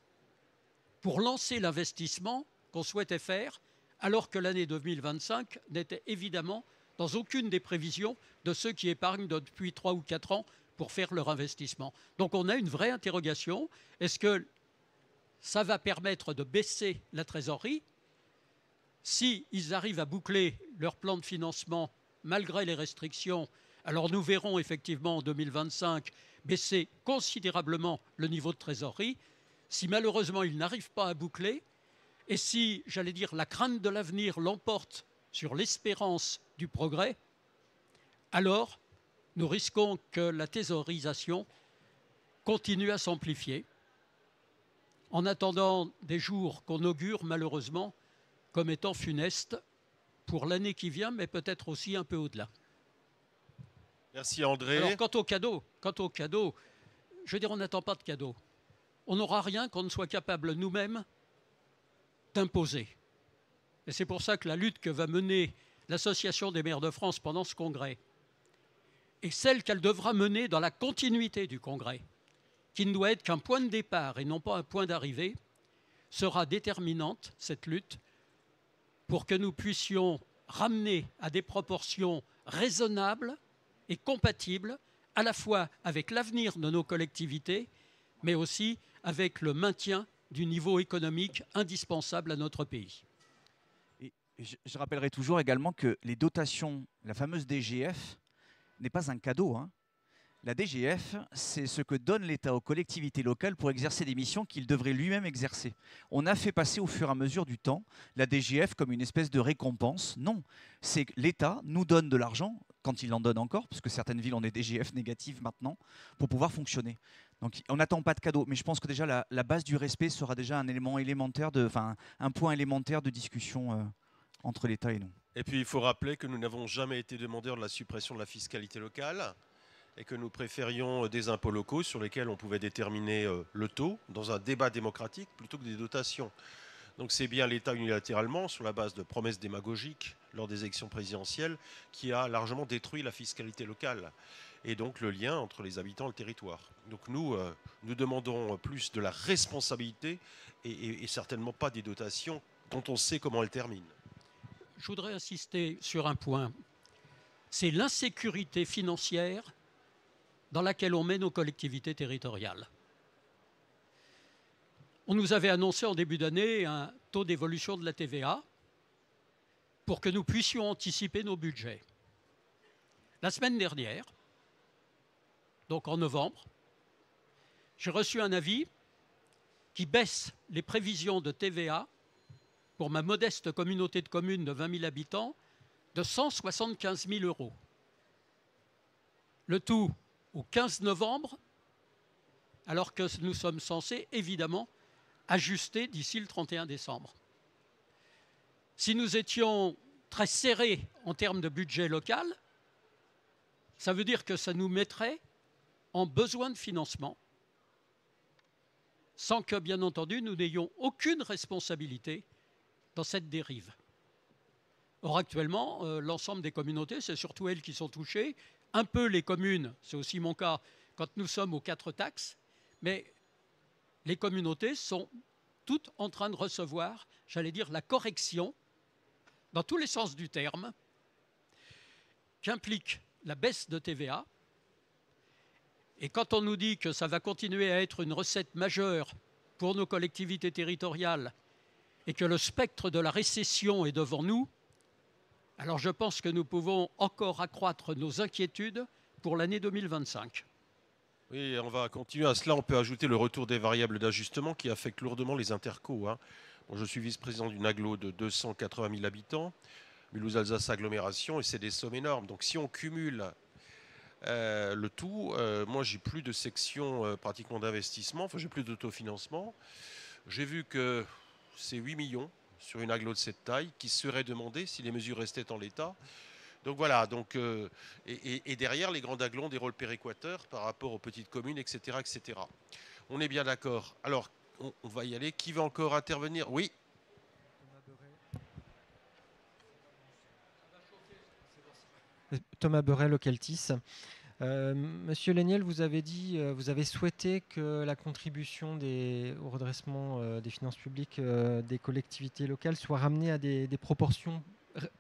pour lancer l'investissement qu'on souhaitait faire, alors que l'année 2025 n'était évidemment dans aucune des prévisions de ceux qui épargnent depuis 3 ou 4 ans pour faire leur investissement. Donc on a une vraie interrogation. Est-ce que ça va permettre de baisser la trésorerie s'ils arrivent à boucler leur plan de financement malgré les restrictions? Alors nous verrons effectivement en 2025, baisser considérablement le niveau de trésorerie si malheureusement il n'arrive pas à boucler et si, j'allais dire, la crainte de l'avenir l'emporte sur l'espérance du progrès, alors nous risquons que la thésaurisation continue à s'amplifier en attendant des jours qu'on augure malheureusement comme étant funestes pour l'année qui vient, mais peut-être aussi un peu au-delà. Merci André. Alors, quant au cadeau, je veux dire, on n'attend pas de cadeau. On n'aura rien qu'on ne soit capable nous-mêmes d'imposer. Et c'est pour ça que la lutte que va mener l'Association des maires de France pendant ce congrès est celle qu'elle devra mener dans la continuité du congrès, qui ne doit être qu'un point de départ et non pas un point d'arrivée, sera déterminante, cette lutte, pour que nous puissions ramener à des proportions raisonnables et compatibles à la fois avec l'avenir de nos collectivités, mais aussi avec le maintien du niveau économique indispensable à notre pays. Et je rappellerai toujours également que les dotations, la fameuse DGF, n'est pas un cadeau, hein. La DGF, c'est ce que donne l'État aux collectivités locales pour exercer des missions qu'il devrait lui-même exercer. On a fait passer au fur et à mesure du temps la DGF comme une espèce de récompense. Non, c'est que l'État nous donne de l'argent, quand il en donne encore, parce que certaines villes ont des DGF négatives maintenant, pour pouvoir fonctionner. Donc on n'attend pas de cadeau, mais je pense que déjà la base du respect sera déjà un élément élémentaire, un point élémentaire de discussion entre l'État et nous. Et puis il faut rappeler que nous n'avons jamais été demandeurs de la suppression de la fiscalité locale et que nous préférions des impôts locaux sur lesquels on pouvait déterminer le taux dans un débat démocratique plutôt que des dotations. Donc c'est bien l'État unilatéralement, sur la base de promesses démagogiques lors des élections présidentielles, qui a largement détruit la fiscalité locale et donc le lien entre les habitants et le territoire. Donc nous demandons plus de la responsabilité et certainement pas des dotations dont on sait comment elles terminent. Je voudrais insister sur un point, c'est l'insécurité financière dans laquelle on met nos collectivités territoriales. On nous avait annoncé en début d'année un taux d'évolution de la TVA pour que nous puissions anticiper nos budgets. La semaine dernière, donc en novembre, j'ai reçu un avis qui baisse les prévisions de TVA pour ma modeste communauté de communes de 20 000 habitants de 175 000 €. Le tout au 15 novembre, alors que nous sommes censés, évidemment, ajuster d'ici le 31 décembre. Si nous étions très serrés en termes de budget local, ça veut dire que ça nous mettrait en besoin de financement, sans que, bien entendu, nous n'ayons aucune responsabilité dans cette dérive. Or, actuellement, l'ensemble des communautés, c'est surtout elles qui sont touchées, un peu les communes, c'est aussi mon cas, quand nous sommes aux 4 taxes, mais les communautés sont toutes en train de recevoir, j'allais dire, la correction, dans tous les sens du terme, qu'implique la baisse de TVA. Et quand on nous dit que ça va continuer à être une recette majeure pour nos collectivités territoriales et que le spectre de la récession est devant nous, alors je pense que nous pouvons encore accroître nos inquiétudes pour l'année 2025. Oui, on va continuer à cela. On peut ajouter le retour des variables d'ajustement qui affectent lourdement les intercos. Bon, je suis vice-président d'une agglo de 280 000 habitants, Mulhouse-Alsace agglomération, et c'est des sommes énormes. Donc si on cumule le tout, moi j'ai plus de section pratiquement d'investissement, enfin j'ai plus d'autofinancement. J'ai vu que c'est 8 millions sur une agglo de cette taille qui serait demandé si les mesures restaient en l'état. Donc voilà, et derrière les grandes agglos ont des rôles péréquateurs par rapport aux petites communes, etc. etc. On est bien d'accord. Alors, on va y aller. Qui va encore intervenir? Oui. Thomas Beuret, Localtis. Monsieur Léniel, vous avez souhaité que la contribution au redressement des finances publiques des collectivités locales soit ramenée à des proportions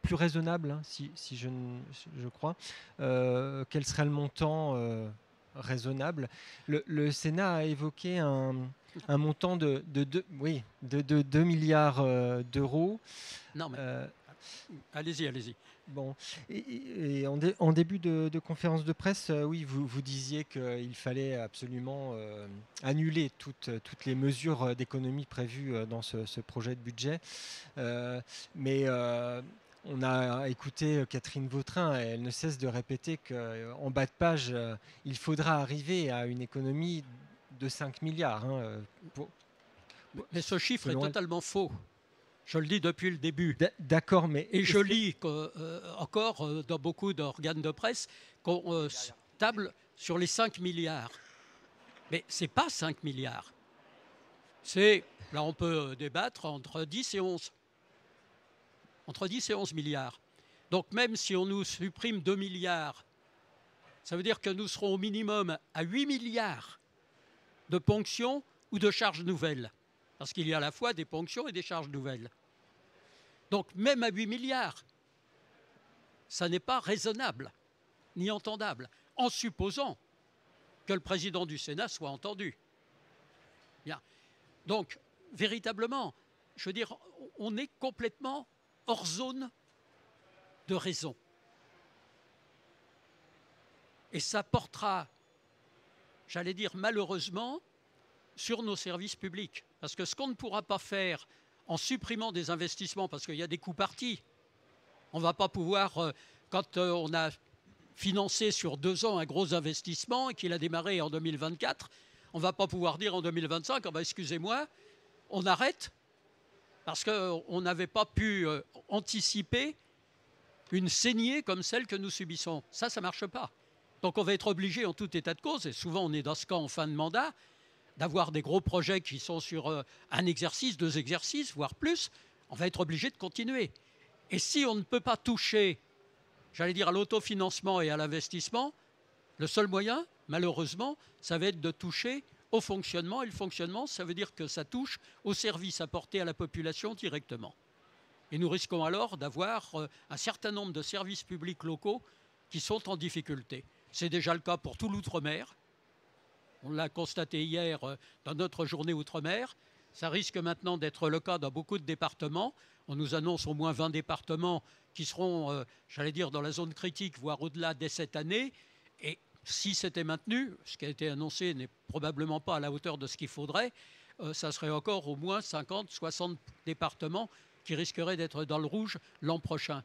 plus raisonnables, hein, si je crois. Quel serait le montant raisonnable? Le Sénat a évoqué un montant de 2 milliards d'euros. Non, mais Allez-y, allez-y. Bon, et en début de conférence de presse, oui, vous disiez qu'il fallait absolument annuler toutes les mesures d'économie prévues dans ce projet de budget. Mais on a écouté Catherine Vautrin, et elle ne cesse de répéter qu'en bas de page, il faudra arriver à une économie de 5 milliards. Mais ce chiffre est totalement faux. Je le dis depuis le début. D'accord, mais... Et je lis encore dans beaucoup d'organes de presse qu'on table sur les 5 milliards. Mais ce n'est pas 5 milliards. Là, on peut débattre entre 10 et 11. Entre 10 et 11 milliards. Donc même si on nous supprime 2 milliards, ça veut dire que nous serons au minimum à 8 milliards de ponctions ou de charges nouvelles. Parce qu'il y a à la fois des ponctions et des charges nouvelles. Donc même à 8 milliards, ça n'est pas raisonnable, ni entendable, en supposant que le président du Sénat soit entendu. Bien. Donc, véritablement, je veux dire, on est complètement hors zone de raison. Et ça portera, j'allais dire malheureusement, sur nos services publics. Parce que ce qu'on ne pourra pas faire en supprimant des investissements, parce qu'il y a des coûts partis, on ne va pas pouvoir, quand on a financé sur 2 ans un gros investissement et qu'il a démarré en 2024, on ne va pas pouvoir dire en 2025, excusez-moi, on arrête, parce qu'on n'avait pas pu anticiper une saignée comme celle que nous subissons. Ça ne marche pas. Donc on va être obligé en tout état de cause, et souvent on est dans ce cas en fin de mandat, d'avoir des gros projets qui sont sur un exercice, 2 exercices, voire plus, on va être obligé de continuer. Et si on ne peut pas toucher, j'allais dire, à l'autofinancement et à l'investissement, le seul moyen, malheureusement, ça va être de toucher au fonctionnement. Et le fonctionnement, ça veut dire que ça touche aux services apportés à la population directement. Et nous risquons alors d'avoir un certain nombre de services publics locaux qui sont en difficulté. C'est déjà le cas pour tout l'outre-mer. On l'a constaté hier dans notre journée outre-mer. Ça risque maintenant d'être le cas dans beaucoup de départements. On nous annonce au moins 20 départements qui seront, j'allais dire, dans la zone critique, voire au-delà dès cette année. Et si c'était maintenu, ce qui a été annoncé n'est probablement pas à la hauteur de ce qu'il faudrait, ça serait encore au moins 50, 60 départements qui risqueraient d'être dans le rouge l'an prochain.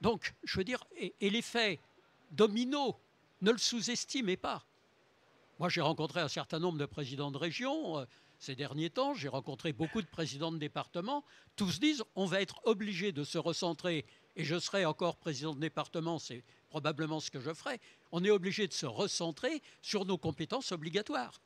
Donc, je veux dire, et l'effet domino, ne le sous-estimez pas. Moi, j'ai rencontré un certain nombre de présidents de région ces derniers temps. J'ai rencontré beaucoup de présidents de départements. Tous disent on va être obligé de se recentrer, et je serai encore président de département, c'est probablement ce que je ferai. On est obligé de se recentrer sur nos compétences obligatoires.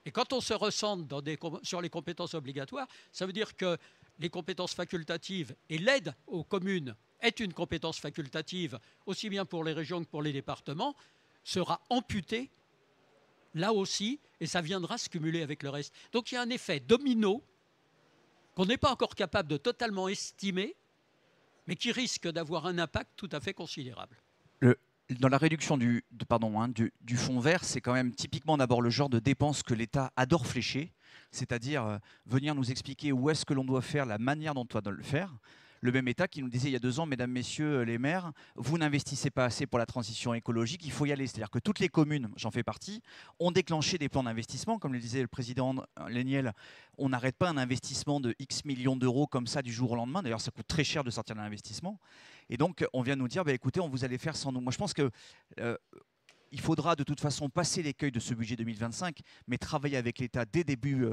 Et quand on se recentre sur les compétences obligatoires, ça veut dire que les compétences facultatives et l'aide aux communes est une compétence facultative, aussi bien pour les régions que pour les départements, sera amputée là aussi, et ça viendra se cumuler avec le reste. Donc il y a un effet domino qu'on n'est pas encore capable de totalement estimer, mais qui risque d'avoir un impact tout à fait considérable. Dans la réduction du fonds vert, c'est quand même typiquement d'abord le genre de dépenses que l'État adore flécher, c'est-à-dire venir nous expliquer où est-ce que l'on doit faire, la manière dont on doit le faire. Le même État qui nous disait il y a 2 ans, mesdames, messieurs les maires, vous n'investissez pas assez pour la transition écologique, il faut y aller. C'est-à-dire que toutes les communes, j'en fais partie, ont déclenché des plans d'investissement. Comme le disait le président Léniel, on n'arrête pas un investissement de X millions d'euros comme ça du jour au lendemain. D'ailleurs, ça coûte très cher de sortir d'un investissement. Et donc, on vient nous dire, écoutez, on vous allez faire sans nous. Moi, je pense que... il faudra de toute façon passer l'écueil de ce budget 2025, mais travailler avec l'État dès début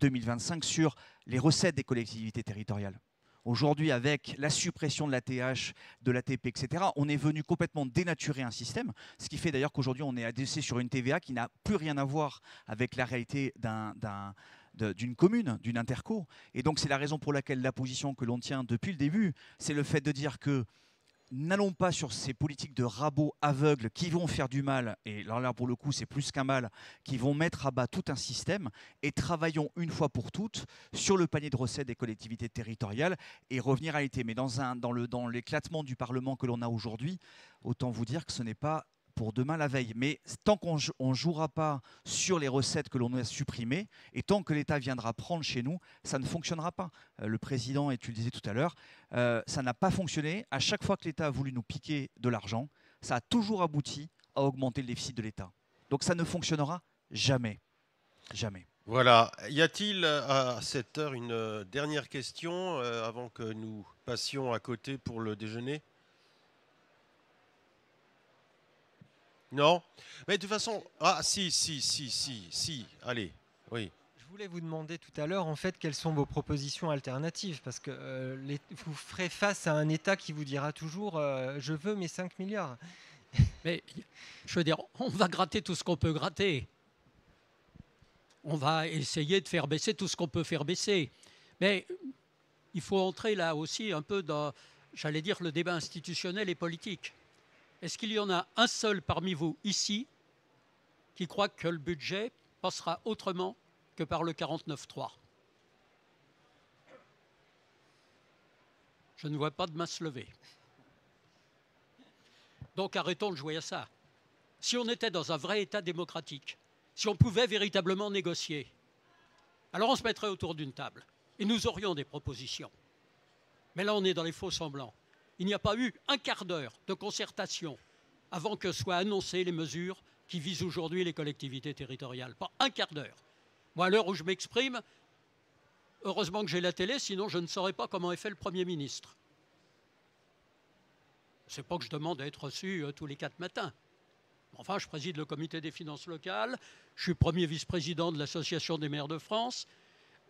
2025 sur les recettes des collectivités territoriales. Aujourd'hui, avec la suppression de l'ATH, de l'ATP, etc., on est venu complètement dénaturer un système, ce qui fait d'ailleurs qu'aujourd'hui, on est adossé sur une TVA qui n'a plus rien à voir avec la réalité d'une commune, d'une interco. Et donc, c'est la raison pour laquelle la position que l'on tient depuis le début, c'est le fait de dire que n'allons pas sur ces politiques de rabot aveugles qui vont faire du mal, et là pour le coup c'est plus qu'un mal, qui vont mettre à bas tout un système, et travaillons une fois pour toutes sur le panier de recettes des collectivités territoriales et revenir à réalité. Mais dans l'éclatement du Parlement que l'on a aujourd'hui, autant vous dire que ce n'est pas pour demain la veille. Mais tant qu'on ne jouera pas sur les recettes que l'on a supprimées, et tant que l'État viendra prendre chez nous, ça ne fonctionnera pas. Le président, et tu le disais tout à l'heure, ça n'a pas fonctionné. À chaque fois que l'État a voulu nous piquer de l'argent, ça a toujours abouti à augmenter le déficit de l'État. Donc ça ne fonctionnera jamais. Jamais. Voilà. Y a-t-il à cette heure une dernière question avant que nous passions à côté pour le déjeuner? Non? Mais de toute façon... Ah, si. Allez, oui. Je voulais vous demander tout à l'heure, en fait, quelles sont vos propositions alternatives, parce que vous ferez face à un État qui vous dira toujours je veux mes 5 milliards. Mais je veux dire, on va gratter tout ce qu'on peut gratter. On va essayer de faire baisser tout ce qu'on peut faire baisser. Mais il faut entrer là aussi un peu dans, j'allais dire, le débat institutionnel et politique. Est-ce qu'il y en a un seul parmi vous ici qui croit que le budget passera autrement que par le 49.3? Je ne vois pas de main se lever. Donc arrêtons de jouer à ça. Si on était dans un vrai État démocratique, si on pouvait véritablement négocier, alors on se mettrait autour d'une table et nous aurions des propositions. Mais là, on est dans les faux semblants. Il n'y a pas eu un quart d'heure de concertation avant que soient annoncées les mesures qui visent aujourd'hui les collectivités territoriales. Pas un quart d'heure. Moi, à l'heure où je m'exprime, heureusement que j'ai la télé, sinon je ne saurais pas comment est fait le Premier ministre. C'est pas que je demande à être reçu tous les 4 matins. Enfin, je préside le comité des finances locales, je suis premier vice-président de l'Association des maires de France.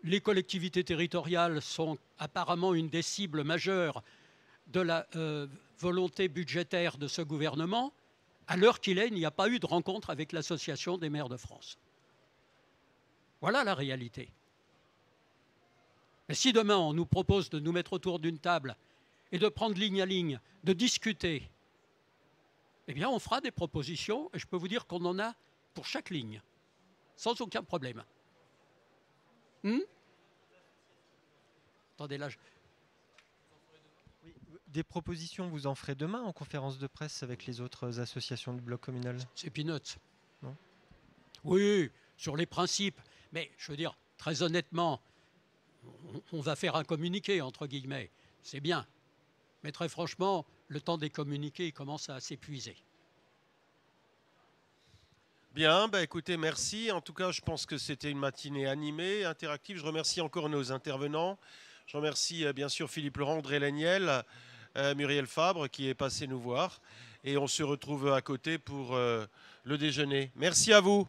Les collectivités territoriales sont apparemment une des cibles majeures de la volonté budgétaire de ce gouvernement. À l'heure qu'il est, il n'y a pas eu de rencontre avec l'Association des maires de France. Voilà la réalité. Mais si demain on nous propose de nous mettre autour d'une table et de prendre ligne à ligne, de discuter, eh bien on fera des propositions et je peux vous dire qu'on en a pour chaque ligne, sans aucun problème. Attendez là. Des propositions, vous en ferez demain en conférence de presse avec les autres associations du bloc communal? C'est peanuts. Non? Oui, sur les principes. Mais je veux dire, très honnêtement, on va faire un communiqué, entre guillemets. C'est bien. Mais très franchement, le temps des communiqués commence à s'épuiser. Bien, écoutez, merci. En tout cas, je pense que c'était une matinée animée, interactive. Je remercie encore nos intervenants. Je remercie bien sûr Philippe Laurent, André Laignel, Muriel Fabre qui est passé nous voir. Et on se retrouve à côté pour le déjeuner. Merci à vous.